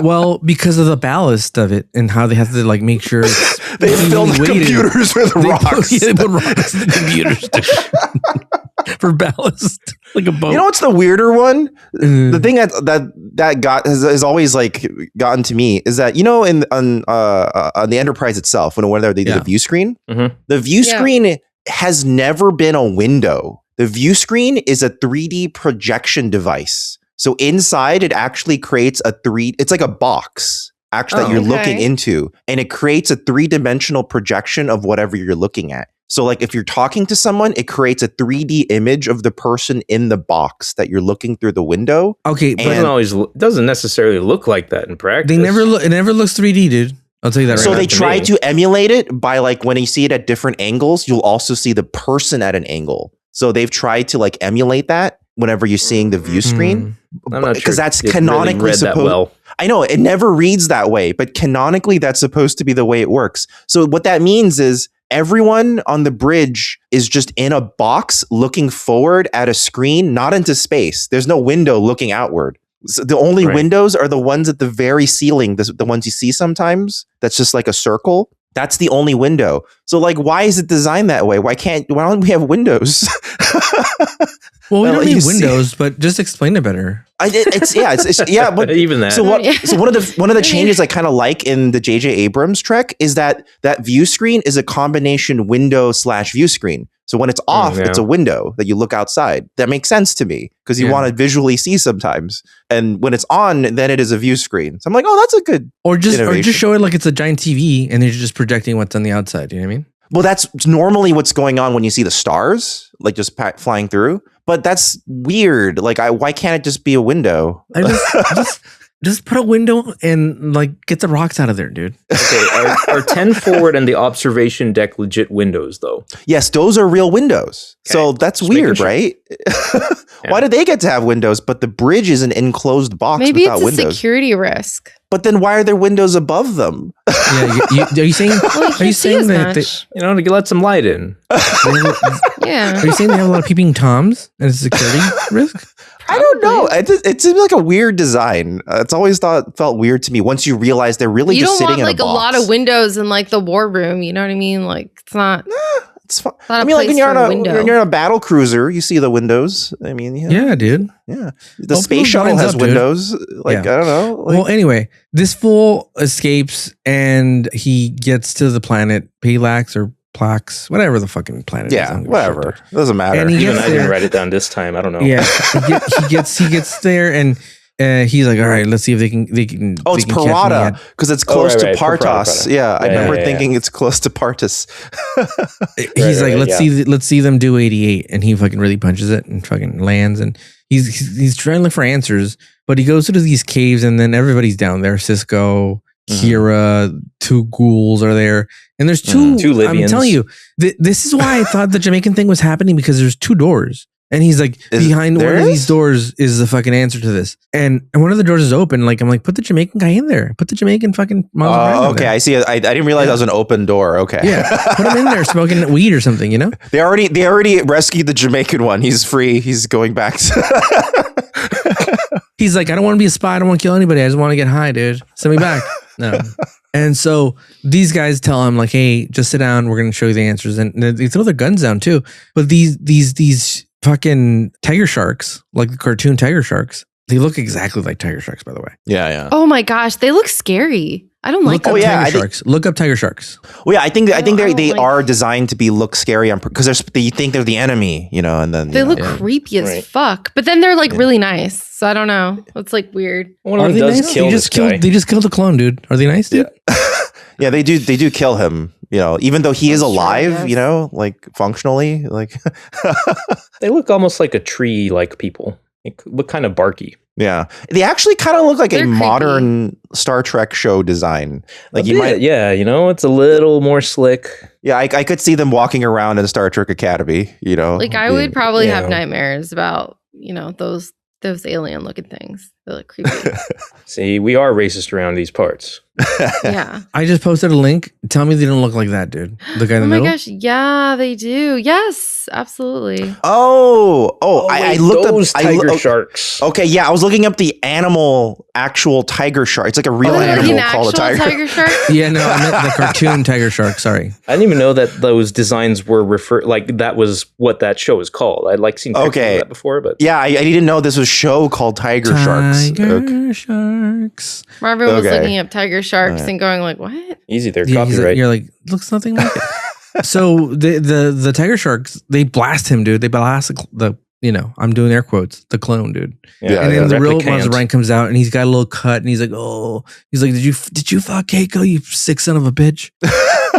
Well, because of the ballast of it and how they have to like make sure it's They filled the weighted. computers with rocks. They put rocks in the computers dude. For ballast, like a boat. You know what's the weirder one? Mm. The thing that has always like gotten to me is that on the Enterprise itself whenever they do Yeah. the view screen, Mhm. the view Yeah. screen has never been a window. The view screen is a 3D projection device. So inside it actually creates it's like a box actually that Oh. you're looking Okay. into, and it creates a 3-dimensional projection of whatever you're looking at. So like if you're talking to someone, it creates a 3D image of the person in the box that you're looking through the window. Okay, It but doesn't necessarily look like that in practice. they never look. It never looks 3D, dude. I'll tell you that right So now. they to try me. to emulate it by like when you see it at different angles, you'll also see the person at an angle. So they've tried to like emulate that whenever you're seeing the view screen. I'm not sure because that's it really canonically read that supposed. well. I know it never reads that way, but canonically that's supposed to be the way it works. So what that means is everyone on the bridge is just in a box looking forward at a screen, not into space. There's no window looking outward. So the only Right. windows are the ones at the very ceiling, the ones you see sometimes. That's just like a circle. That's the only window. So like, why is it designed that way? Why don't we have windows? Well, we Well, don't you need see- Windows, but just explain it better. It's yeah, but Even that. so one of the changes I kind of like in the J.J. Abrams Trek is that view screen is a combination window / view screen. So when it's off, yeah. it's a window that you look outside. That makes sense to me because you Yeah. want to visually see sometimes. And when it's on, then it is a view screen. So I'm like, oh, that's a good. Or just Innovation. show it like it's a giant TV and they're just projecting what's on the outside. You know what I mean? Well, that's normally what's going on when you see the stars, like just flying through. But that's weird. Like, why can't it just be a window? I just put a window and like get the rocks out of there, dude. Okay, are 10 forward and the observation deck legit windows though? Yes, those are real windows. So that's Just making weird, sure. right? Why do they get to have windows, but the bridge is an enclosed box Maybe without it's a windows? security risk. But then why are there windows above them? Yeah, are you saying? Well, you Are you can't see saying as that? much. You know, to let some light in. Yeah. Are you saying they have a lot of peeping toms and it's a security risk? I don't know. It seems like a weird design. It's always felt weird to me once you realize they're really You just don't sitting want in like a a box. lot of windows in like the war room. You know what I mean? Like it's not. It's fun. Not I a mean, like when place you're for on a a window. when you're on a battle cruiser, you see the windows. I mean, Yeah, dude. yeah. The Open space those shuttle blinds has up, dude. windows. Like Yeah. I don't know. Like, Well, anyway, this fool escapes and he gets to the planet Palax or Plax, whatever the fucking planet is. I yeah, don't give a shit, whatever. dude. Doesn't matter. And he Even gets I didn't there. write it down this time. I don't know. Yeah, he gets there and he's like, all right, let's see if they can. Oh, it's they can catch me Parata at-" because it's close right, to right, Partos. Parata. Yeah, I Yeah, remember yeah, thinking it's close to Partus. He's like, right, let's see them do 88, and he fucking really punches it and fucking lands, and he's trying to look for answers, but he goes into these caves, and then everybody's down there. Cisco, Kira, two ghouls are there, and there's two. Two I'm Libyans. telling you, this is why I thought the Jamaican thing was happening, because there's two doors. And he's like, behind there one of is? these doors is the fucking answer to this. And one of the doors is open. Like, I'm like, put the Jamaican guy in there. Put the Jamaican fucking Miles O'Brien in Okay, there. I see. I didn't realize that was an open door. Okay. Yeah, put him in there smoking weed or something, you know? They already rescued the Jamaican one. He's free. He's going back to He's like, I don't want to be a spy. I don't want to kill anybody. I just want to get high, dude. Send me back. No. And so these guys tell him like, hey, just sit down. We're going to show you the answers. And they throw their guns down too. But these fucking tiger sharks, like the cartoon tiger sharks, they look exactly like tiger sharks, by the way. Yeah. Oh my gosh, they look scary. I don't like Look up them. tiger sharks. Look up tiger sharks. Well, yeah, I think I don't they like- are designed to be look scary because they think they're the enemy, and then They look Yeah. creepy as Right. fuck. But then they're like really nice. So I don't know. It's like weird. One of Are them they does nice? kill They this just guy. killed. They just killed a clone, dude. Are they nice, dude? Yeah, they do kill him. Even though he is That's true, alive, yes. like functionally, like They look almost like a tree, like people. They look kind of barky. yeah, they actually kind of look like They're a creepy. modern Star Trek show design. Like A bit, yeah, it's a little more slick. yeah, I could see them walking around in Star Trek Academy. Like I would probably you have know. nightmares about, those alien looking things. They look creepy. See, we are racist around these parts. Yeah. I just posted a link. Tell me they don't look like that, dude. The guy in Oh the my middle. gosh. Yeah, they do. Yes, absolutely. I looked up those tiger sharks. Okay, yeah, I was looking up the actual tiger shark. It's like a real Oh, like animal an called a actual tiger. shark? Yeah, no, I meant the cartoon tiger shark. Sorry. I didn't even know that those designs were that was what that show is called. I'd like seen pictures Okay. of that before, but Yeah, I didn't know this was a show called Tiger Sharks. Tiger Okay. sharks. Marvin was Okay. looking up tiger sharks Alright. and going like, what? easy there, Yeah, he's like- copyright. you're like, looks nothing like it. So the tiger sharks, they blast him, dude. They blast the I'm doing air quotes, the clone, dude. Yeah, And then the real Replicant. Maserati comes out and he's got a little cut and he's like, did you fuck Keiko, you sick son of a bitch?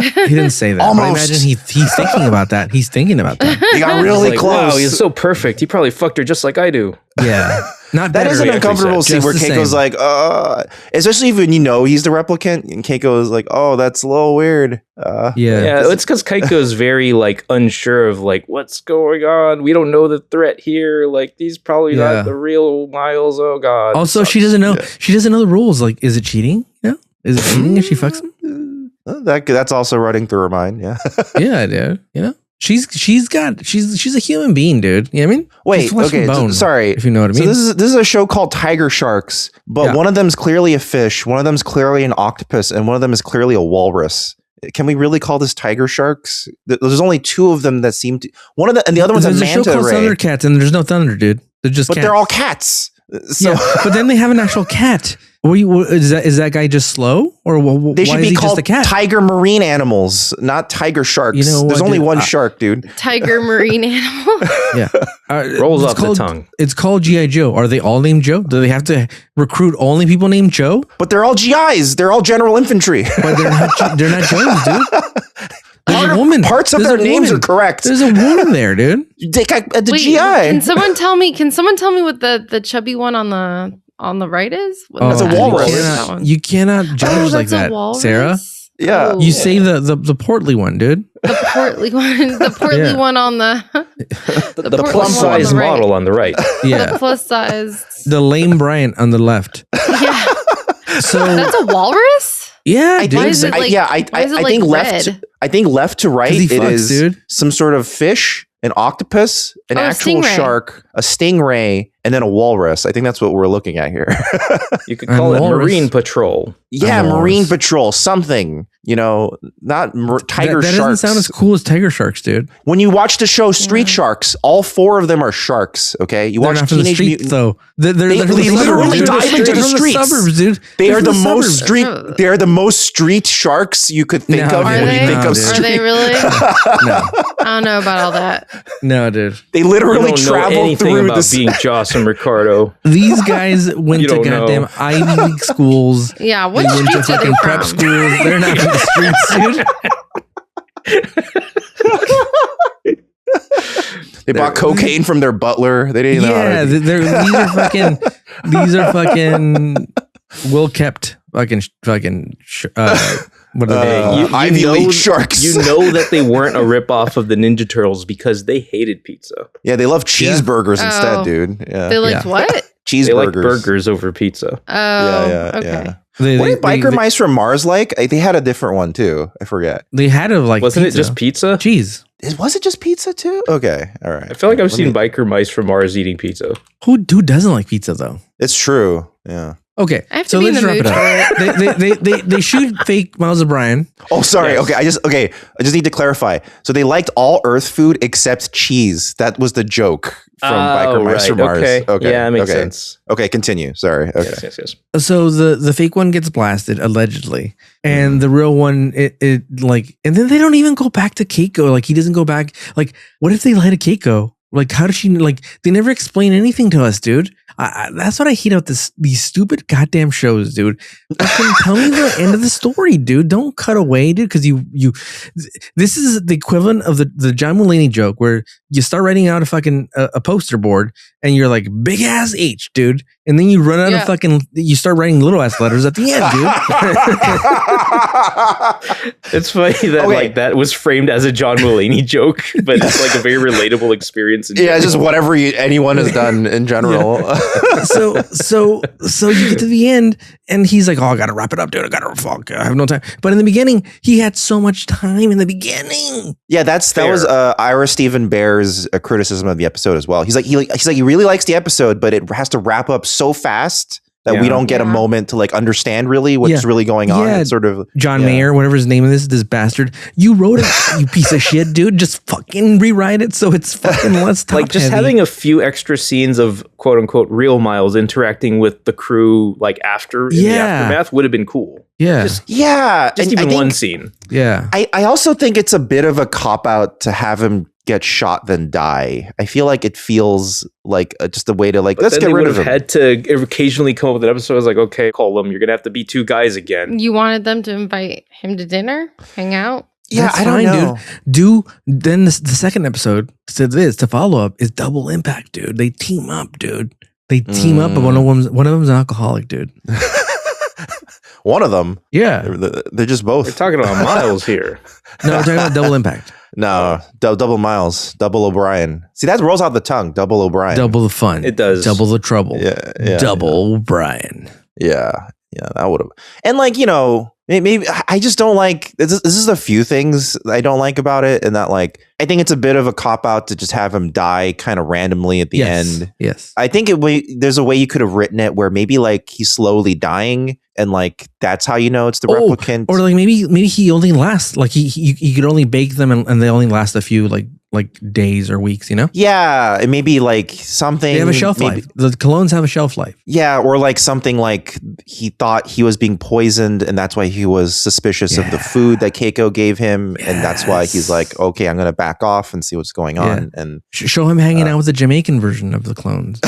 He didn't say that. But I Almost. imagine he's thinking about that. He's thinking about that. He got It's really like, close. wow, he's so perfect. He probably fucked her just like I do. Yeah. Not That better. is an actually uncomfortable said. scene where Just the Keiko's same. like, especially when he's the replicant, and Keiko is like, oh, that's a little weird. Yeah. Yeah, it's because Keiko is very unsure of what's going on. We don't know the threat here. These probably Yeah. not the real Miles. Oh God. Also, she doesn't know. She doesn't know the rules. Like, is it cheating? Is it cheating if she fucks him? That's also running through her mind. Yeah. Yeah, dude. She's a human being, dude. You know what I mean? Wait. She's flesh and Okay. bone, Sorry. if you know what I mean. So this is a show called Tiger Sharks, but Yeah. one of them's clearly a fish, one of them's clearly an octopus, and one of them is clearly a walrus. Can we really call this Tiger Sharks? There's only two of them that seem to. One of the and the other one's There's a a show manta called ray, Thundercats, and there's no thunder, dude. They're just but cats. they're all cats. So Yeah, but then they have an actual cat. Is that guy just slow, or they why should is be he called just a cat? tiger marine animals, not tiger sharks. You know There's what, only dude? one shark, dude. Tiger marine animal. Yeah, Rolls it's off the called- tongue. It's called GI Joe. Are they all named Joe? Do they have to recruit only people named Joe? But they're all GIs. They're all general infantry. But they're not Joes, dude. There's a woman. Parts of There's their a names woman. are correct. There's a woman there, dude. The Wait, GI. Can someone tell me? Can someone tell me what the chubby one on the right is? What That's a is that? walrus. What You is that cannot, one? you cannot Oh, judge like that's a that, walrus? Sarah. Yeah. Oh. You say the portly one, dude. The portly one. The portly Yeah. one on the The portly plus one on size the right. model on the right. The Yeah, plus size. the lame Bryant on the left. Yeah, So that's a walrus. yeah, I dude. Why is it like? why is it I like think red? I think left to right 'Cause he it fucks, is dude. some sort of fish, an octopus, an Oh, a actual stingray. shark, a stingray, and then a walrus. I think that's what we're looking at here. You could And call it walrus. Marine Patrol. Yeah, A walrus. Marine Patrol, something. Not tiger that doesn't sharks. sound as cool as tiger sharks, dude. When you watch the show Street Yeah. Sharks, all four of them are sharks. Okay, you They're watch not from the Teenage streets, Mutant. though. They're They from the literally suburbs, dive dude. into They're the from streets. suburbs, dude. They They're are from the most suburbs. street. They are the most street sharks you could think No, of Are dude, when they? you think no, of dude. Are street. they really? No, I don't know about all that. no, dude. They You literally don't know travel anything through about the. being Joss and Ricardo. These guys went You to don't know. goddamn Ivy League schools. Yeah, They what went to streets are they fucking prep from? schools. They're not from the streets, dude. They bought cocaine from their butler. They didn't know. Yeah, How to, these are fucking well kept what are they? you Ivy know- League sharks. You know that they weren't a ripoff of the Ninja Turtles because they hated pizza. Yeah, they love cheeseburgers instead, Oh. dude. Yeah, They liked Yeah. what? cheeseburgers. They like burgers over pizza. Oh, Yeah, okay. yeah. They, What they- did Biker they- Mice from Mars like? They had a different one too. I forget. They had to like. Wasn't pizza. it just pizza? cheese? Was it just pizza too? Okay, all right. I feel like I've Let seen me- biker mice from Mars eating pizza. Who doesn't like pizza though? It's true. Yeah. Okay, I have to so be in let's the wrap it mood up. They shoot fake Miles O'Brien. Oh, sorry. Yes. Okay, I just need to clarify. So they liked all Earth food except cheese. That was the joke from Biker Mice from Mars. Okay. Yeah, that makes okay. sense. Okay, continue. Sorry. Okay. Yes. So the fake one gets blasted allegedly, and the real one it like, and then they don't even go back to Keiko. Like he doesn't go back. Like what if they lie to Keiko? Like how does she like? They never explain anything to us, dude. That's what I hate about these stupid goddamn shows, dude. Fucking tell me the end of the story, dude. Don't cut away, dude. Because you this is the equivalent of the John Mulaney joke where you start writing out a fucking a poster board and you're like big ass H, dude, and then you run out of fucking. You start writing little ass letters at the end, dude. It's funny that like that was framed as a John Mulaney joke, but it's like a very relatable experience. Yeah, just whatever anyone has done in general. so you get to the end and he's like, oh, I gotta wrap it up, dude. I have no time. But in the beginning, he had so much time in the beginning. Yeah, that was Ira Stephen Bear's criticism of the episode as well. He's like he really likes the episode, but it has to wrap up so fast that we don't get a moment to like understand really what's really going on. It's sort of John Mayer, whatever his name is, this bastard. You wrote it, you piece of shit, dude. Just fucking rewrite it so it's fucking less top like just heavy. having a few extra scenes of quote unquote real Miles interacting with the crew like after in the aftermath would have been cool. Yeah. Just and even one scene. Yeah. I also think it's a bit of a cop out to have him get shot then die. I feel like it feels like just a way to like, let's get rid of him. Had to occasionally come up with an episode. I was like, okay, call them. You're gonna have to be two guys again. You wanted them to invite him to dinner, hang out. Yeah, That's I don't know. Dude. Then the second episode to follow up is Double Impact, dude. They team up, dude. They team up, but one of them's an alcoholic, dude. One of them. Yeah. They're just both. We're talking about Miles here. No, we're talking about Double Impact. No, double Miles, double O'Brien. See, that rolls out the tongue. Double O'Brien. Double the fun. It does. Double the trouble. Yeah. Double O'Brien. Yeah, that would have. And like, maybe I just don't like. This is a few things I don't like about it, and that like I think it's a bit of a cop out to just have him die kind of randomly at the end. Yes. I think there's a way you could have written it where maybe like he's slowly dying, and like that's how you know it's the replicant. Or like maybe he only lasts like he could only bake them and they only last a few like days or weeks, Yeah, and maybe like something. They have a shelf life. The colognes have a shelf life. Yeah, or like something like he thought he was being poisoned, and that's why he was suspicious of the food that Keiko gave him, and that's why he's like, okay, I'm gonna back off and see what's going on, and show him hanging out with the Jamaican version of the clones.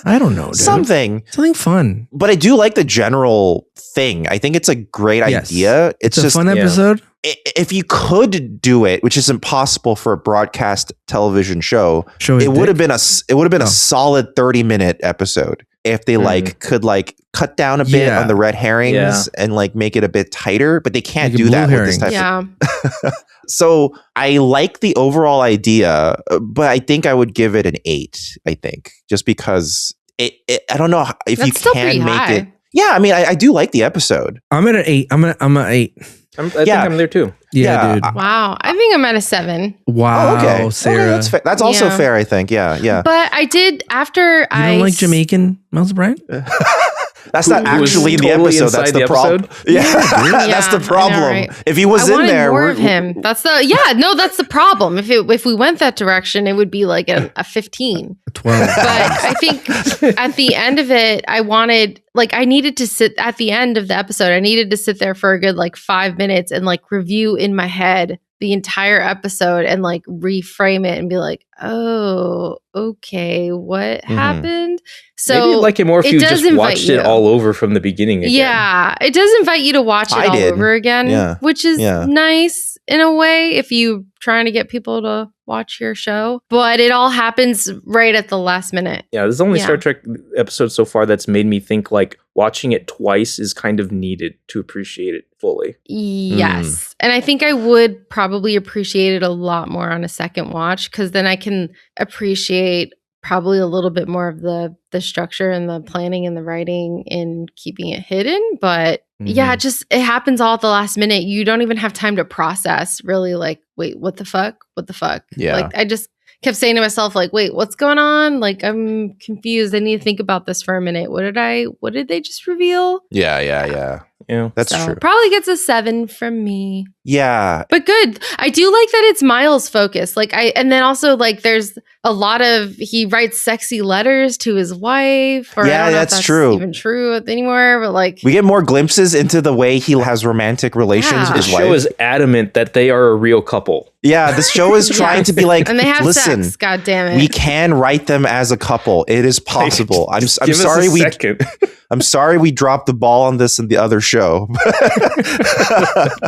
I don't know, dude. Something fun. But I do like the general thing. I think it's a great idea. It's a just fun episode. If you could do it, which is impossible for a broadcast television show, it would have been a solid 30-minute episode if they could cut down a bit on the red herrings and like make it a bit tighter, but they can't do that with this type of. So I like the overall idea, but I think I would give it an 8. I think just because I don't know if That's you still can pretty make high. it. Yeah, I mean, I do like the episode. I'm at an 8. I'm at 8. I think I'm there too. Yeah, dude. Wow. I think I'm at a 7. Wow. Okay, Sarah. that's fair. That's also fair. I think. Yeah. But I did after You don't like Jamaican Miles O'Brien? That's not actually in the totally episode. That's inside the the problem. Yeah, that's the I know, problem. right? If he was I in wanted there, more of him. That's the problem. If we went that direction, it would be like a 15. 12. But I think at the end of it, I needed to sit at the end of the episode. I needed to sit there for a good 5 minutes and review in my head the entire episode and reframe it and be like, oh, okay, what happened? So maybe you'd like it more if you just watched it all over from the beginning again. Yeah, it does invite you to watch it all over again, which is nice in a way if you trying to get people to watch your show. But it all happens right at the last minute. Yeah, there's only Star Trek episode so far that's made me think watching it twice is kind of needed to appreciate it fully. Yes. And I think I would probably appreciate it a lot more on a second watch because then I can appreciate probably a little bit more of the structure and the planning and the writing in keeping it hidden. But it happens all at the last minute. You don't even have time to process really wait, what the fuck? Yeah. I just kept saying to myself, like, wait, what's going on? Like, I'm confused. I need to think about this for a minute. What did they just reveal? Yeah. That's So, true. Probably gets a 7 from me. Yeah. But good. I do like that it's Miles focused. And then also like there's a lot of, he writes sexy letters to his wife. Or Yeah, I don't know if that's true. even true anymore, but like. We get more glimpses into the way he has romantic relations Yeah. with This his show wife. is adamant that they are a real couple. Yeah, this show is trying to be like, And they have listen, sex, God damn it. we can write them as a couple. It is possible. I'm Give us sorry a second. I'm sorry we dropped the ball on this in the other show.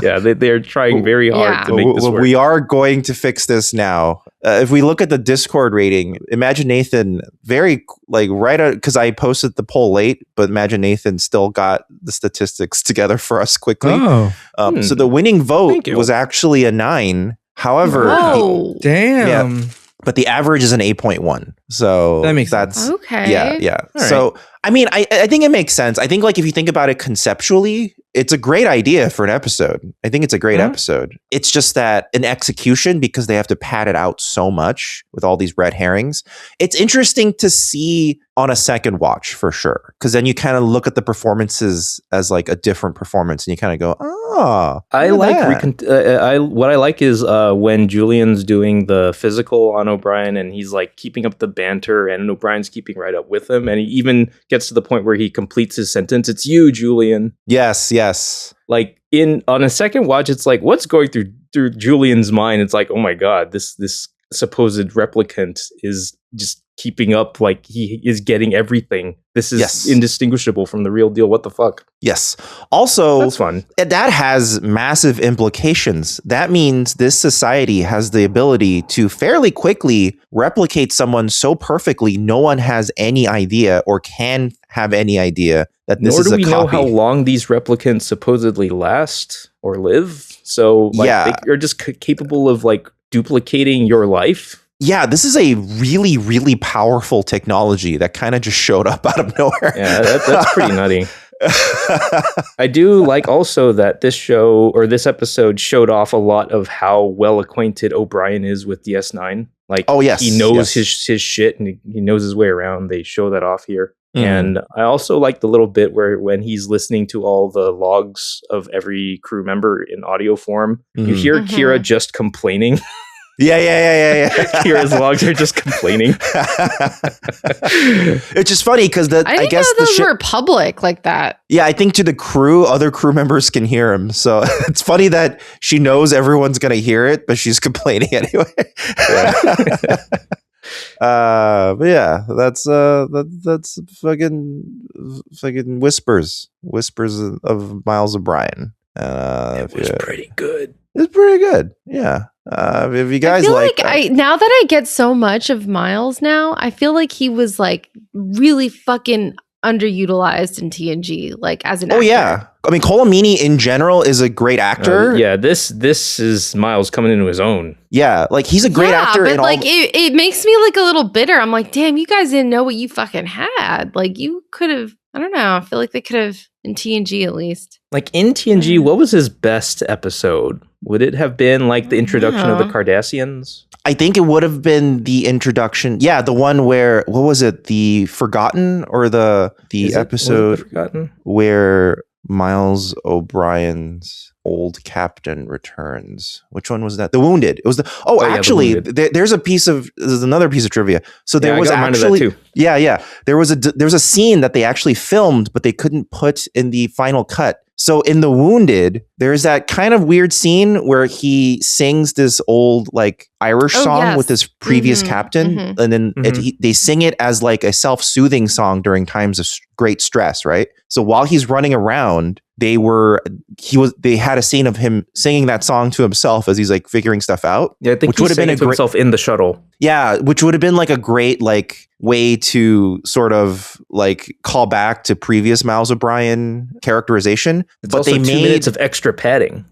Yeah, they're trying very hard to make this work. We are going to fix this now. If we look at the Discord rating, Imagine Nathan because I posted the poll late, but Imagine Nathan still got the statistics together for us quickly. Oh, So the winning vote Thank you. was actually a 9. However, Whoa. damn. but the average is an 8.1. So That makes that's Okay. Yeah. All right. So I mean, I think it makes sense. I think like if you think about it conceptually, it's a great idea for an episode. I think it's a great episode. It's just that in execution, because they have to pad it out so much with all these red herrings, it's interesting to see on a second watch for sure. Because then you kind of look at the performances as like a different performance, and you kind of go, oh, I like what I like is when Julian's doing the physical on O'Brien and he's like keeping up the banter and O'Brien's keeping right up with him, and he even gets to the point where he completes his sentence. It's you, Julian. Yes. Like on a second watch, it's like what's going through Julian's mind. It's like, oh my god, this supposed replicant is just keeping up, like he is getting everything. This is indistinguishable from the real deal. What the fuck? Yes. Also, That's fun. That has massive implications. That means this society has the ability to fairly quickly replicate someone so perfectly no one has any idea or can have any idea that this Nor is do a we copy. know how long these replicants supposedly last or live. So like, they are just capable of like duplicating your life. Yeah, this is a really, really powerful technology that kind of just showed up out of nowhere. Yeah, that's pretty nutty. I do like also that this show or this episode showed off a lot of how well acquainted O'Brien is with DS9. Like, oh yes, he knows his shit and he knows his way around. They show that off here. And I also like the little bit where when he's listening to all the logs of every crew member in audio form, you hear Kira just complaining. Yeah. Kira's logs are just complaining. It's just funny because I guess those were public like that. Yeah, I think to the crew, other crew members can hear him. So it's funny that she knows everyone's going to hear it, but she's complaining anyway. But yeah, that's fucking whispers of Miles O'Brien. It was pretty good. It's pretty good. Yeah. If you guys I feel like now that I get so much of Miles now, I feel like he was like really fucking underutilized in TNG, like as an actor. Yeah. I mean, Colomini in general is a great actor. Yeah, this is Miles coming into his own. Yeah, like he's a great actor. But like it makes me like a little bitter. I'm like, damn, you guys didn't know what you fucking had. Like you could have. I don't know. I feel like they could have in TNG at least. Like in TNG, what was his best episode? Would it have been like the introduction of the Cardassians? I think it would have been the introduction. Yeah, the one where, what was it? The Forgotten or the episode Forgotten? Where Miles O'Brien's old captain returns. Which one was that? The Wounded. It was actually, there's another piece of trivia. So there was actually, that too. Yeah. There was a scene that they actually filmed, but they couldn't put in the final cut. So in The Wounded, there's that kind of weird scene where he sings this old like Irish song with his previous captain, and then they sing it as like a self-soothing song during times of great stress, right? So while he's running around, they had a scene of him singing that song to himself as he's like figuring stuff out. Yeah, I think which would have been to himself in the shuttle. Yeah, which would have been like a great like way to sort of like call back to previous Miles O'Brien characterization. It's but also they 2 minutes of extra padding.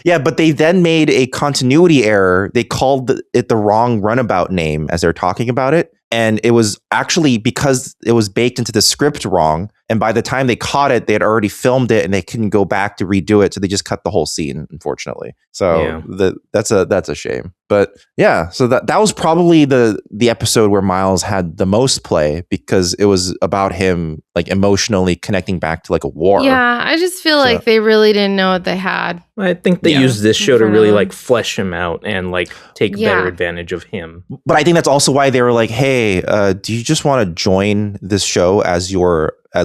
Yeah, but they then made a continuity error. They called it the wrong runabout name as they're talking about it. And it was actually because it was baked into the script wrong. And by the time they caught it, they had already filmed it and they couldn't go back to redo it. So they just cut the whole scene, unfortunately. So that's a shame. But yeah, so that was probably the episode where Miles had the most play because it was about him like emotionally connecting back to like a war. Yeah, I just feel like they really didn't know what they had. I think they used this show to really like flesh him out and like take better advantage of him. But I think that's also why they were like, hey, do you just want to join this show as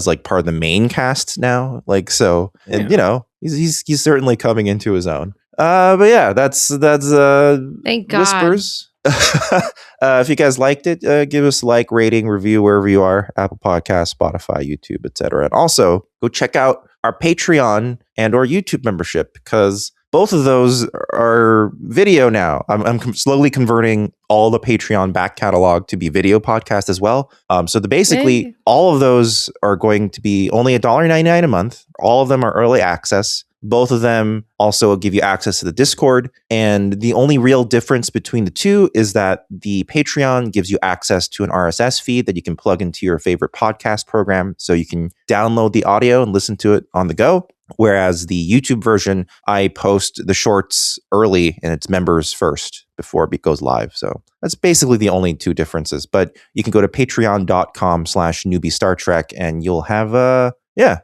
like part of the main cast now? Like, so, and you know, he's certainly coming into his own. But yeah, that's thank God. Whispers. If you guys liked it, give us a like, rating, review wherever you are, Apple Podcasts, Spotify, YouTube, etc. And also go check out our Patreon and or YouTube membership because both of those are video now. I'm slowly converting all the Patreon back catalog to be video podcast as well. So basically all of those are going to be only $1.99 a month. All of them are early access. Both of them also give you access to the Discord. And the only real difference between the two is that the Patreon gives you access to an RSS feed that you can plug into your favorite podcast program. So you can download the audio and listen to it on the go. Whereas the YouTube version, I post the shorts early and it's members first before it goes live. So that's basically the only two differences. But you can go to patreon.com/newbie Star Trek and you'll have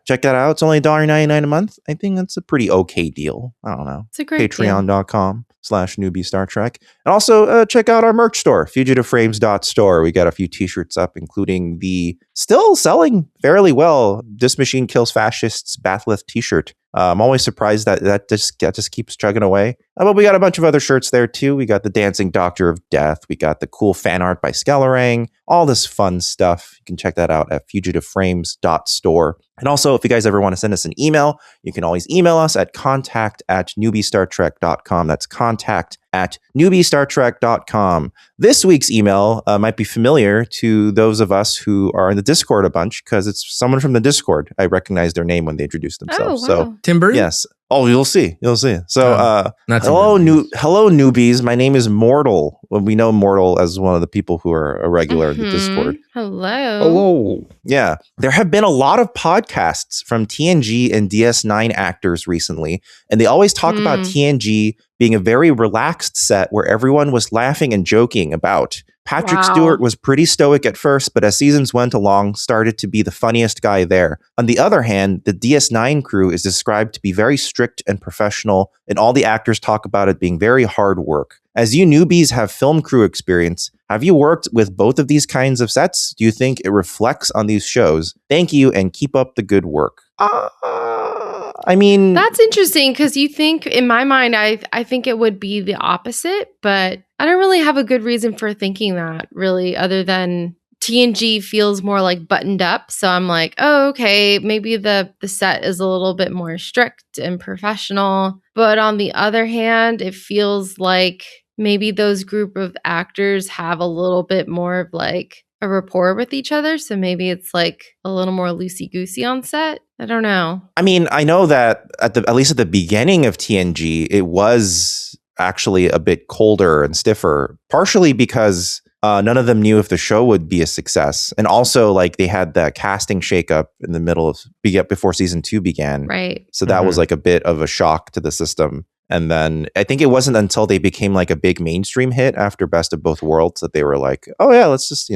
check that out. It's only $1.99 a month. I think that's a pretty okay deal. I don't know. It's a great Patreon.com/newbie Star Trek. And also check out our merch store, fugitiveframes.store. We got a few t-shirts up, including the still selling fairly well This Machine Kills Fascists Bathleth t-shirt. I'm always surprised that just keeps chugging away. But we got a bunch of other shirts there too. We got the Dancing Doctor of Death. We got the cool fan art by Skellerang. All this fun stuff. You can check that out at fugitiveframes.store. And also, if you guys ever want to send us an email, you can always email us at contact@newbiestartrek.com. That's contact@newbiestartrek.com. This week's email might be familiar to those of us who are in the Discord a bunch because it's someone from the Discord. I recognize their name when they introduce themselves. Oh, wow. So Timber? yes. Oh, you'll see. So, not hello, newbies. My name is Mortal. Well, we know Mortal as one of the people who are a regular in the Discord. Hello. Yeah. There have been a lot of podcasts from TNG and DS9 actors recently, and they always talk about TNG being a very relaxed set where everyone was laughing and joking about. Patrick Stewart was pretty stoic at first, but as seasons went along, started to be the funniest guy there. On the other hand, the DS9 crew is described to be very strict and professional, and all the actors talk about it being very hard work. As you newbies have film crew experience, have you worked with both of these kinds of sets? Do you think it reflects on these shows? Thank you, and keep up the good work. I mean, that's interesting because you think, in my mind, I think it would be the opposite, but I don't really have a good reason for thinking that, really, other than TNG feels more like buttoned up. So I'm like, oh, okay, maybe the set is a little bit more strict and professional. But on the other hand, it feels like maybe those group of actors have a little bit more of like a rapport with each other. So maybe it's like a little more loosey-goosey on set. I don't know. I mean, I know that at least at the beginning of TNG, it was actually a bit colder and stiffer, partially because none of them knew if the show would be a success. And also, like, they had the casting shakeup in the middle of before season 2 began. Right. So that was like a bit of a shock to the system. And then I think it wasn't until they became like a big mainstream hit after Best of Both Worlds that they were like, oh yeah, let's just,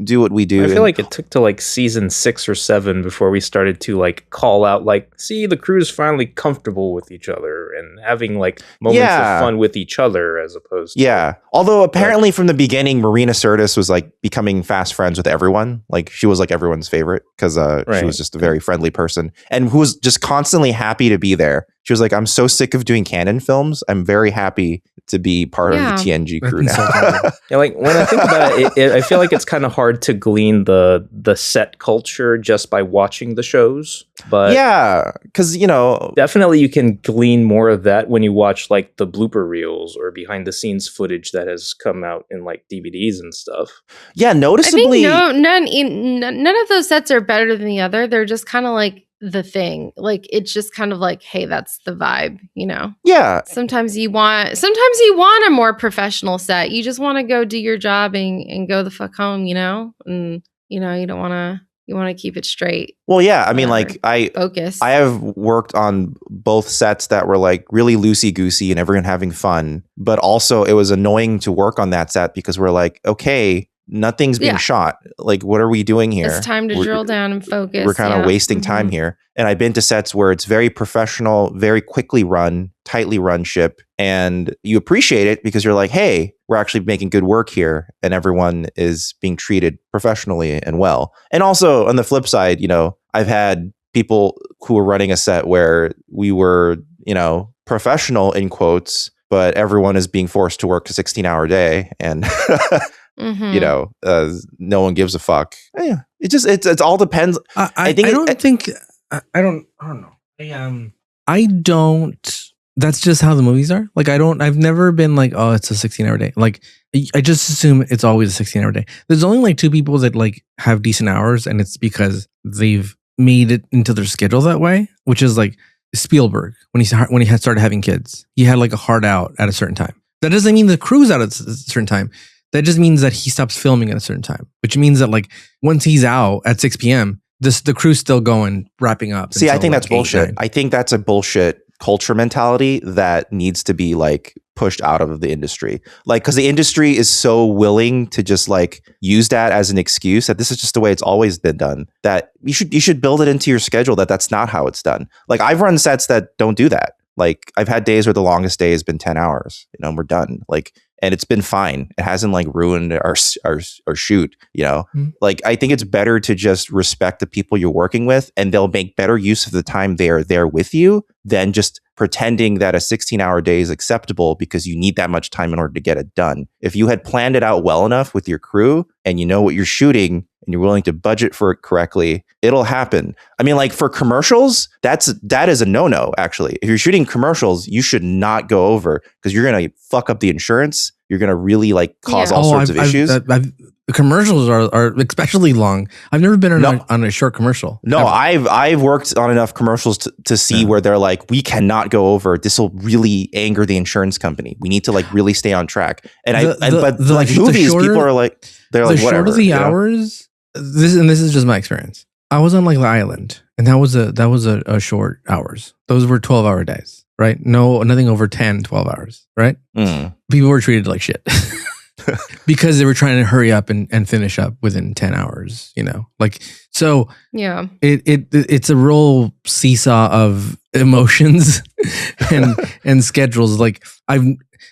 do what we do. I feel like it took to like season 6 or 7 before we started to like call out like, see, the crew's finally comfortable with each other and having like moments of fun with each other as opposed to although apparently from the beginning Marina Sirtis was like becoming fast friends with everyone. Like she was like everyone's favorite because she was just a very friendly person and who was just constantly happy to be there. She was like, I'm so sick of doing canon films. I'm very happy to be part of the TNG crew now. Yeah, like when I think about it, I feel like it's kind of hard to glean the set culture just by watching the shows. But yeah, because definitely you can glean more of that when you watch like the blooper reels or behind the scenes footage that has come out in like DVDs and stuff. Yeah, noticeably, I think none of those sets are better than the other. They're just kind of like the thing. Like it's just kind of like, hey, that's the vibe, Yeah. Sometimes you want a more professional set. You just want to go do your job and go the fuck home, and you don't want You want to keep it straight. Well, yeah. I mean, like focus. I have worked on both sets that were like really loosey goosey and everyone having fun, but also it was annoying to work on that set because we're like, okay, nothing's being shot. Like, what are we doing here? It's time to drill down and focus. We're kind of wasting time here. And I've been to sets where it's very professional, very quickly run, tightly run ship. And you appreciate it because you're like, hey, we're actually making good work here. And everyone is being treated professionally and well. And also on the flip side, you know, I've had people who were running a set where we were, you know, professional in quotes, but everyone is being forced to work a 16-hour day. And you know, no one gives a fuck. Yeah, it all depends. I don't know. I don't. That's just how the movies are. Like, I've never been like, oh, it's a 16-hour day. Like, I just assume it's always a 16-hour day. There's only like 2 people that like have decent hours, and it's because they've made it into their schedule that way, which is like Spielberg when he had started having kids. He had like a hard out at a certain time. That doesn't mean the crew's out at a certain time. That just means that he stops filming at a certain time, which means that like once he's out at 6 p.m., the crew's still going, wrapping up. See, I think that's bullshit. I think that's a bullshit culture mentality that needs to be like pushed out of the industry. Like, because the industry is so willing to just like use that as an excuse that this is just the way it's always been done. That you should build it into your schedule that's not how it's done. Like, I've run sets that don't do that. Like, I've had days where the longest day has been 10 hours, you know, and we're done. Like, and it's been fine. It hasn't like ruined our shoot, you know. Like, I think it's better to just respect the people you're working with, and they'll make better use of the time they are there with you than just pretending that a 16-hour day is acceptable because you need that much time in order to get it done. If you had planned it out well enough with your crew and you know what you're shooting and you're willing to budget for it correctly, it'll happen. I mean, like for commercials, that is a no-no, actually. If you're shooting commercials, you should not go over because you're going to fuck up the insurance. You're going to really like cause all sorts of issues. The commercials are especially long. I've never been on a short commercial. No, ever. I've worked on enough commercials to see where they're like, we cannot go over. This will really anger the insurance company. We need to like really stay on track. And movies, people are like, they're like, whatever. The shorter the hours. This is just my experience. I was on like the island, and that was a short hours. Those were 12-hour days, right? No, nothing over 10, 12 hours, right? People were treated like shit. Because they were trying to hurry up and finish up within 10 hours, you know, like, so yeah, it's a real seesaw of emotions and schedules. Like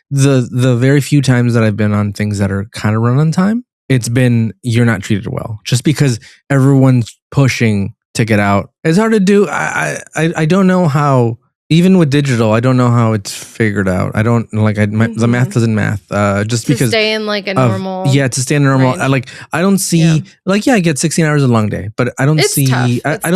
the very few times that I've been on things that are kind of run on time, it's been, you're not treated well just because everyone's pushing to get out. It's hard to do. I don't know how. Even with digital, I don't know how it's figured out. I don't like the math doesn't math. Just to because stay in like a normal. To stay in a normal. I don't see I get 16 hours a long day, but I don't see. I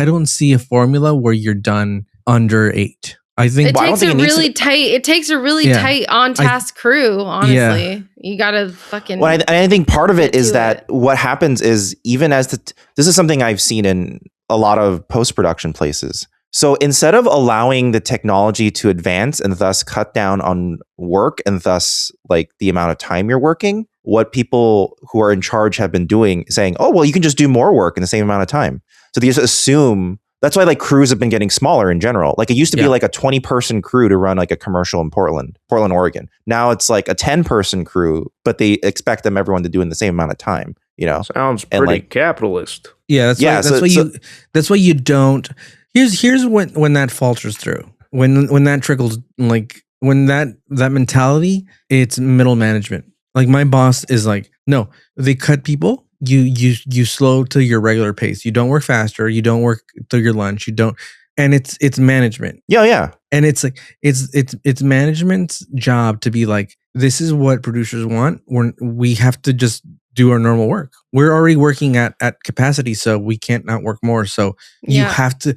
don't see a formula where you're done under 8. I think it takes a really tight on task crew. Honestly, you gotta fucking. Well, I think part of it is that what happens is even as this is something I've seen in a lot of post-production places. So instead of allowing the technology to advance and thus cut down on work and thus like the amount of time you're working, what people who are in charge have been doing, saying, oh, well, you can just do more work in the same amount of time. So they just assume that's why like crews have been getting smaller in general. Like it used to be like a 20-person crew to run like a commercial in Portland, Oregon. Now it's like a 10-person crew, but they expect everyone to do in the same amount of time. You know, sounds pretty capitalist. Yeah, that's why you don't. Here's when that falters through. When that trickles, like when that mentality, it's middle management. Like my boss is like, no, they cut people. You slow to your regular pace. You don't work faster. You don't work through your lunch. You don't, and it's management. Yeah. And it's like it's management's job to be like, this is what producers want. We have to just do our normal work. We're already working at capacity, so we can't not work more. So you have to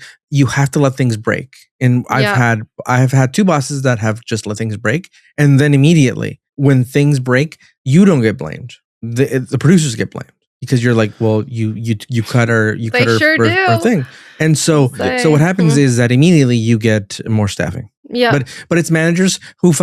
let things break. And I have had 2 bosses that have just let things break, and then immediately when things break, you don't get blamed. The producers get blamed because you're like, well, you cut our thing. And so what happens is that immediately you get more staffing. Yeah. But it's managers who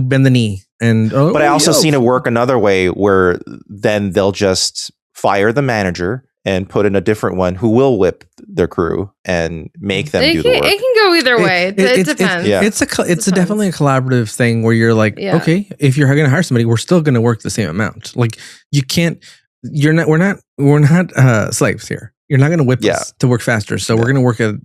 bend the knee. But I also seen it work another way where then they'll just fire the manager and put in a different one who will whip their crew and make them do the work. It can go either way. It depends. It's definitely a collaborative thing where you're like, okay, if you're going to hire somebody, we're still going to work the same amount. Like you can't. We're not slaves here. You're not going to whip us to work faster. So we're going to work at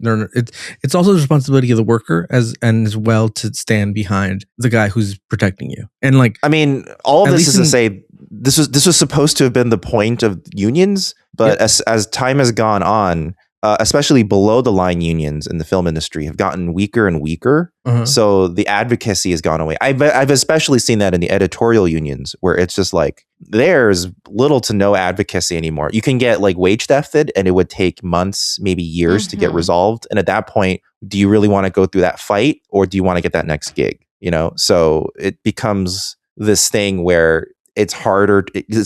it's also the responsibility of the worker as well to stand behind the guy who's protecting you. And like, I mean, all of this is to say this was supposed to have been the point of unions, but as time has gone on, especially below the line unions in the film industry have gotten weaker and weaker. So the advocacy has gone away. I've especially seen that in the editorial unions where it's just like there's little to no advocacy anymore. You can get like wage thefted and it would take months, maybe years to get resolved. And at that point, do you really want to go through that fight or do you want to get that next gig? You know, so it becomes this thing where it's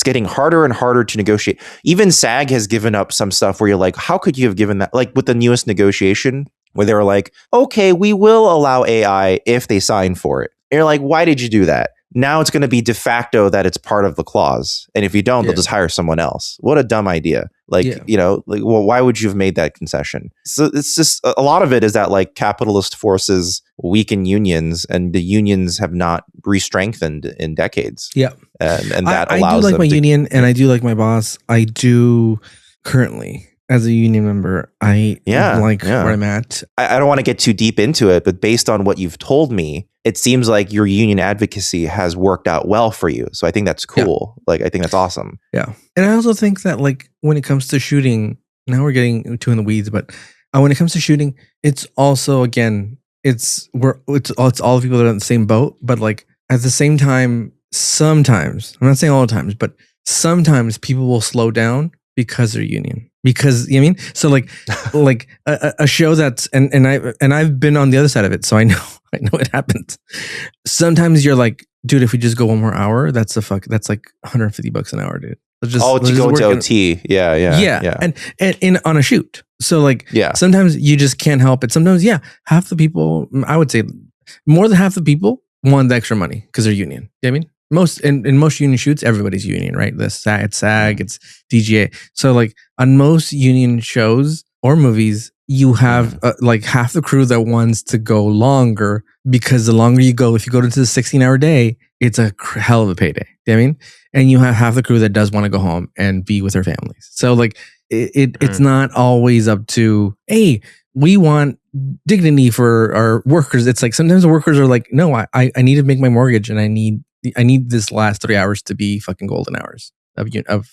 getting harder and harder to negotiate. Even SAG has given up some stuff where you're like, how could you have given that? Like with the newest negotiation where they were like, okay, we will allow AI if they sign for it. And you're like, why did you do that? Now it's going to be de facto that it's part of the clause. And if you don't, they'll just hire someone else. What a dumb idea. Like, you know, like, well, why would you have made that concession? So it's just a lot of it is that like capitalist forces weaken unions and the unions have not re-strengthened in decades. Yeah. And that allows I do like my union and I do like my boss. I do currently as a union member, I like where I'm at. I don't want to get too deep into it, but based on what you've told me, it seems like your union advocacy has worked out well for you. So I think that's cool. Like, I think that's awesome. Yeah. And I also think that like when it comes to shooting, now we're getting too in the weeds, but when it comes to shooting, it's also, again, it's all the people that are in the same boat, but like at the same time, sometimes, I'm not saying all the times, but sometimes people will slow down because they're union. Because you know what I mean, so like a show that's and I've been on the other side of it, so I know it happens. Sometimes you're like, dude, if we just go one more hour, that's like $150 an hour, dude. To go to OT, yeah, and in on a shoot. So like, sometimes you just can't help it. Sometimes, half the people, I would say, more than half the people want the extra money because they're union. You know what I mean? In most union shoots, everybody's union, right? It's SAG, it's DGA. So like on most union shows or movies, you have like half the crew that wants to go longer because the longer you go, if you go into the 16-hour day, it's a hell of a payday. You know what I mean? And you have half the crew that does want to go home and be with their families. So like it's not always up to, hey, we want dignity for our workers. It's like sometimes the workers are like, no, I need to make my mortgage and I need this last 3 hours to be fucking golden hours of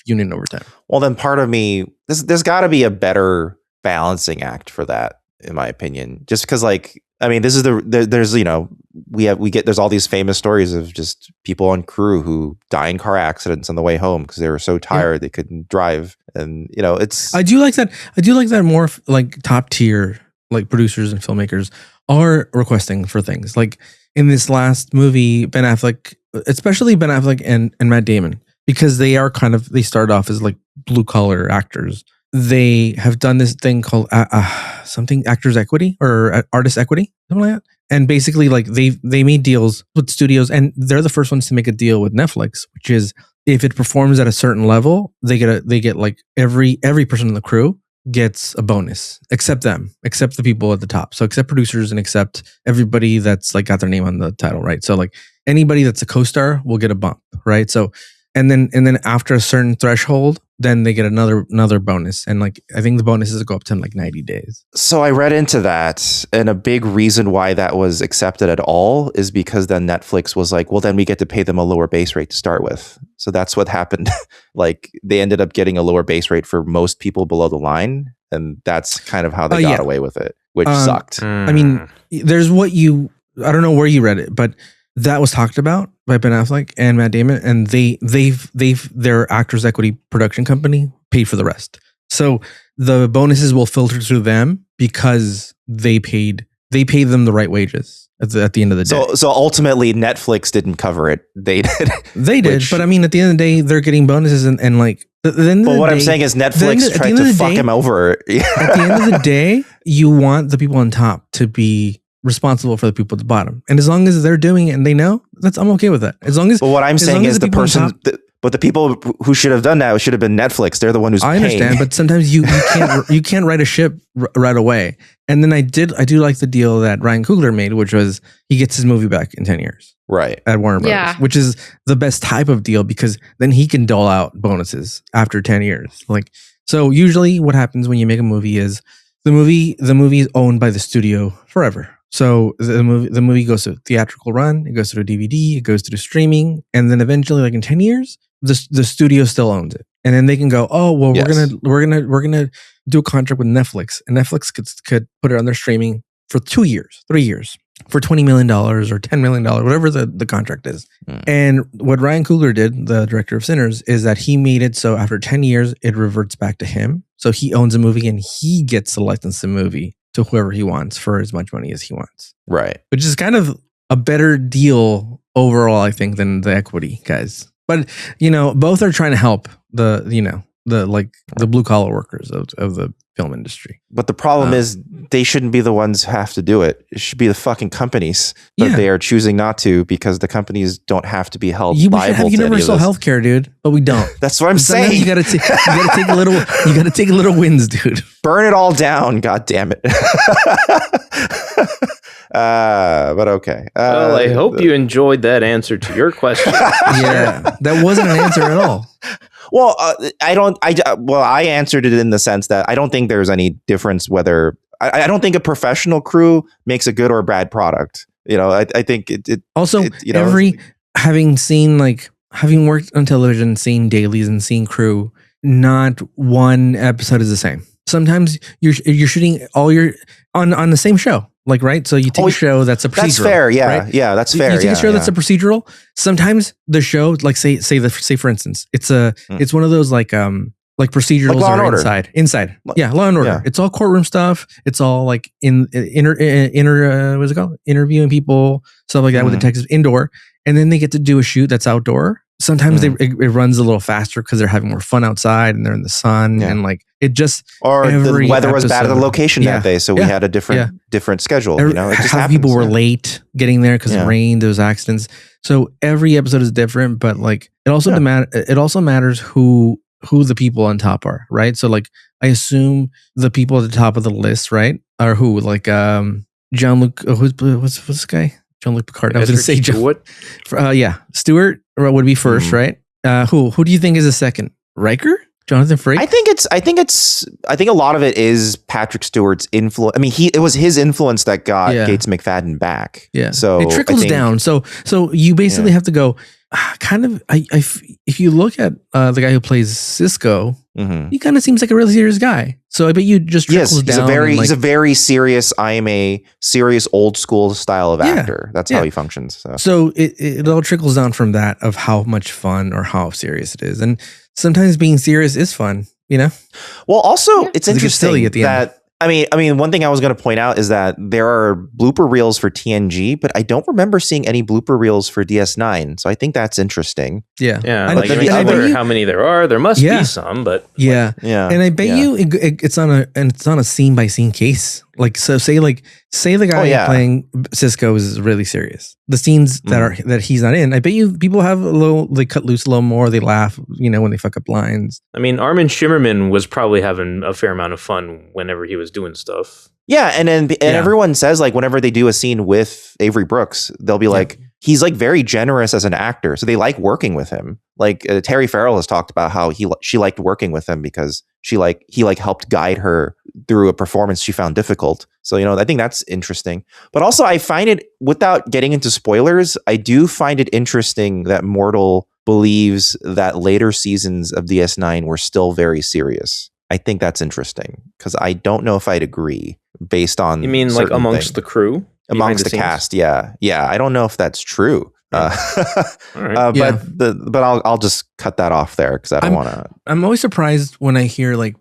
union overtime. Well, then part of me, there's got to be a better balancing act for that, in my opinion. Just because, like, I mean, this is there's you know there's all these famous stories of just people on crew who die in car accidents on the way home because they were so tired they couldn't drive, and you know it's. I do like that more like top tier like producers and filmmakers are requesting for things like in this last movie, Ben Affleck. Especially Ben Affleck and Matt Damon, because they started off as like blue collar actors. They have done this thing called something actors equity or artist equity, something like that. And basically, like they made deals with studios, and they're the first ones to make a deal with Netflix, which is if it performs at a certain level, they get like every person in the crew gets a bonus, except the people at the top. So except producers and except everybody that's like got their name on the title, right? So like anybody that's a co-star will get a bump, right? So and then after a certain threshold, then they get another bonus. And like I think the bonuses go up to like 90 days. So I read into that, and a big reason why that was accepted at all is because then Netflix was like, well, then we get to pay them a lower base rate to start with. So that's what happened. Like they ended up getting a lower base rate for most people below the line, and that's kind of how they got away with it, which sucked. I mean, there's I don't know where you read it, but that was talked about by Ben Affleck and Matt Damon, and their Actors Equity production company paid for the rest. So the bonuses will filter through them because they paid them the right wages at the end of the day. So ultimately, Netflix didn't cover it. They did. They did, but I mean, at the end of the day, they're getting bonuses and like. I'm saying is Netflix tried to fuck him over. At the end of the day, you want the people on top to be responsible for the people at the bottom, and as long as they're doing it and they know, I'm okay with that. As long as. But what I'm saying is the But the people who should have done that should have been Netflix. They're the one who's I paying. understand, but sometimes you can't write a ship right away. And then I do like the deal that Ryan Coogler made, which was he gets his movie back in 10 years. Right. At Warner Brothers, Yeah. which is the best type of deal because then he can dole out bonuses after 10 years. Like, so usually what happens when you make a movie is the movie is owned by the studio forever. So the movie goes to theatrical run, it goes to the DVD, it goes to the streaming, and then eventually, like in 10 years, the studio still owns it. And then they can go, oh well, Yes. we're gonna do a contract with Netflix, and Netflix could put it on their streaming for 2 years, 3 years, for $20 million or $10 million, whatever the contract is. And what Ryan Coogler did, the director of Sinners, is that he made it so after 10 years, it reverts back to him. So he owns a movie and he gets to license the movie to whoever he wants for as much money as he wants. Right. Which is kind of a better deal overall, I think, than the equity guys. But, both are trying to help the blue collar workers of the film industry. But the problem is they shouldn't be the ones who have to do it. It should be the fucking companies. But they are choosing not to because the companies don't have to be held We should liable have to universal any of this. health care, dude, but we don't. That's what I'm Sometimes saying. you gotta take a little wins, dude. Burn it all down. God damn it. But okay. Well, I hope you enjoyed that answer to your question. Yeah, that wasn't an answer at all. Well, I answered it in the sense that I don't think there's any difference whether I don't think a professional crew makes a good or a bad product. I think it Also, having worked on television, seen dailies and seen crew, not one episode is the same. Sometimes you're shooting all your on the same show. Like, right? So you take a show that's a procedural. That's fair. Yeah. Right? Yeah. That's fair. You take a show that's a procedural. Sometimes the show, like say for instance, it's one of those like procedurals Law and are Order. inside. Yeah. Law and Order. Yeah. It's all courtroom stuff. It's all like what's it called? Interviewing people, stuff like that with detectives indoor. And then they get to do a shoot that's outdoor. Sometimes it runs a little faster because they're having more fun outside and they're in the sun and like it just or the weather was bad at the location that day, so we had a different schedule. It just happens. People were late getting there because of rain, those accidents. So every episode is different, but like it also matters who the people on top are, right? So like I assume the people at the top of the list, right, are who like Jean-Luc. What's this guy? Jean-Luc Picard. I was going to say Stewart. Stewart would be first, right? Who do you think is a second? Riker? Jonathan Frakes? I think a lot of it is Patrick Stewart's influence. I mean, it was his influence that got Gates McFadden back. Yeah. So it trickles down. So you basically have to go kind of, if you look at the guy who plays Cisco, he kind of seems like a really serious guy. So I bet you just trickles down. He's a very serious, I am a serious old school style of actor. That's how he functions. So it all trickles down from that of how much fun or how serious it is. And sometimes being serious is fun, Well, also it's interesting silly at the end. I mean, one thing I was going to point out is that there are blooper reels for TNG, but I don't remember seeing any blooper reels for DS9. So I think that's interesting. Yeah. Yeah. Like, I wonder how many there are. There must be some, but yeah. And I bet you it's on a scene by scene case. Like, so say the guy playing Cisco is really serious. The scenes that he's not in, I bet you people they cut loose a little more. They laugh, when they fuck up lines. I mean, Armin Shimmerman was probably having a fair amount of fun whenever he was doing stuff. Yeah. And everyone says like whenever they do a scene with Avery Brooks, they'll be like, he's like very generous as an actor. So they like working with him. Like Terry Farrell has talked about how she liked working with him because he helped guide her through a performance she found difficult. So, I think that's interesting. But also I find it, without getting into spoilers, I do find it interesting that Mortal believes that later seasons of DS9 were still very serious. I think that's interesting because I don't know if I'd agree based on. You mean like amongst the crew? Amongst the cast, yeah. I don't know if that's true. All right. But I'll just cut that off there because I don't want to. I'm always surprised when I hear like,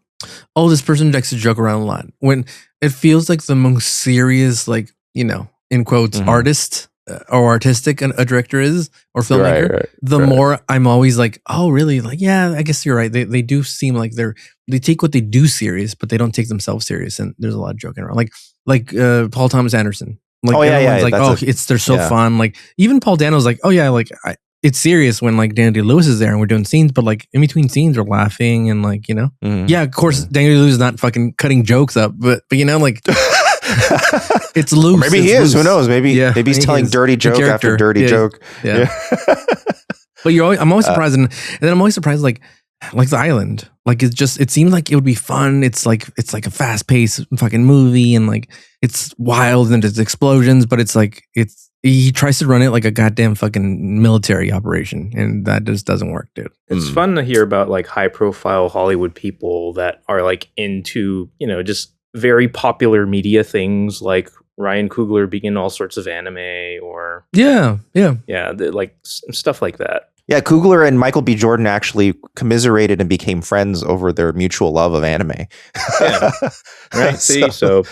oh, this person likes to joke around a lot. When it feels like the most serious, like, in quotes, artist or artistic a director is or filmmaker, more I'm always like, oh, really? Like, yeah, I guess you're right. They do seem like they take what they do serious, but they don't take themselves serious. And there's a lot of joking around. Like Paul Thomas Anderson. Like, everyone's like, they're so fun. Like even Paul Dano's like, oh yeah, like it's serious when like Daniel Day-Lewis is there and we're doing scenes, but like in between scenes we're laughing and like, you know, yeah, of course Daniel Day-Lewis is not fucking cutting jokes up, but you know, like it's loose. Or maybe it's he is. loose. Who knows? Maybe he's telling is. dirty joke after dirty joke. Yeah. But I'm always surprised, and then I'm always surprised, like the island, like it seems like it would be fun. It's like a fast paced fucking movie, and like it's wild and there's explosions, but he tries to run it like a goddamn fucking military operation, and that just doesn't work, dude. It's fun to hear about like high profile Hollywood people that are like into, you know, just very popular media things like Ryan Coogler being in all sorts of anime or like stuff like that. Yeah, Coogler and Michael B. Jordan actually commiserated and became friends over their mutual love of anime. Yeah. Right. See, so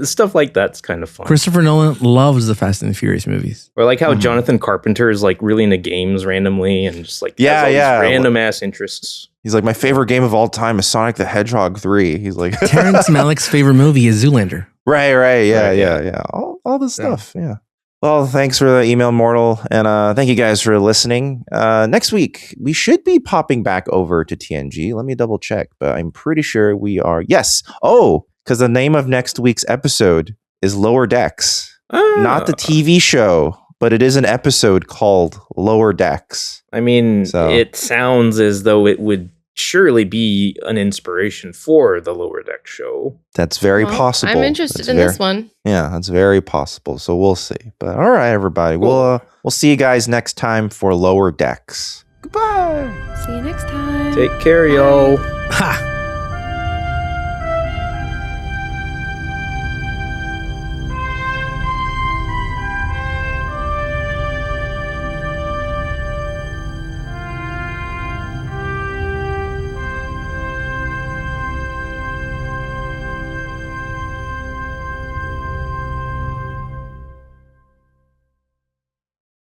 stuff like that's kind of fun. Christopher Nolan loves the Fast and the Furious movies. Or like how Jonathan Carpenter is like really into games randomly and just like has all these random ass interests. He's like, my favorite game of all time is Sonic the Hedgehog 3. He's like, Terrence Malick's favorite movie is Zoolander. Right. Yeah. All this stuff. Yeah. Well, thanks for the email, Mortal. And thank you guys for listening. Next week, we should be popping back over to TNG. Let me double check, but I'm pretty sure we are. Yes. Oh, because the name of next week's episode is Lower Decks. Not the TV show, but it is an episode called Lower Decks. I mean, it sounds as though it would surely be an inspiration for the Lower Deck show. That's very possible. I'm interested in this one. Yeah, that's very possible. So we'll see. But all right, everybody. Cool. We'll see you guys next time for Lower Decks. Goodbye. See you next time. Take care, y'all. Ha!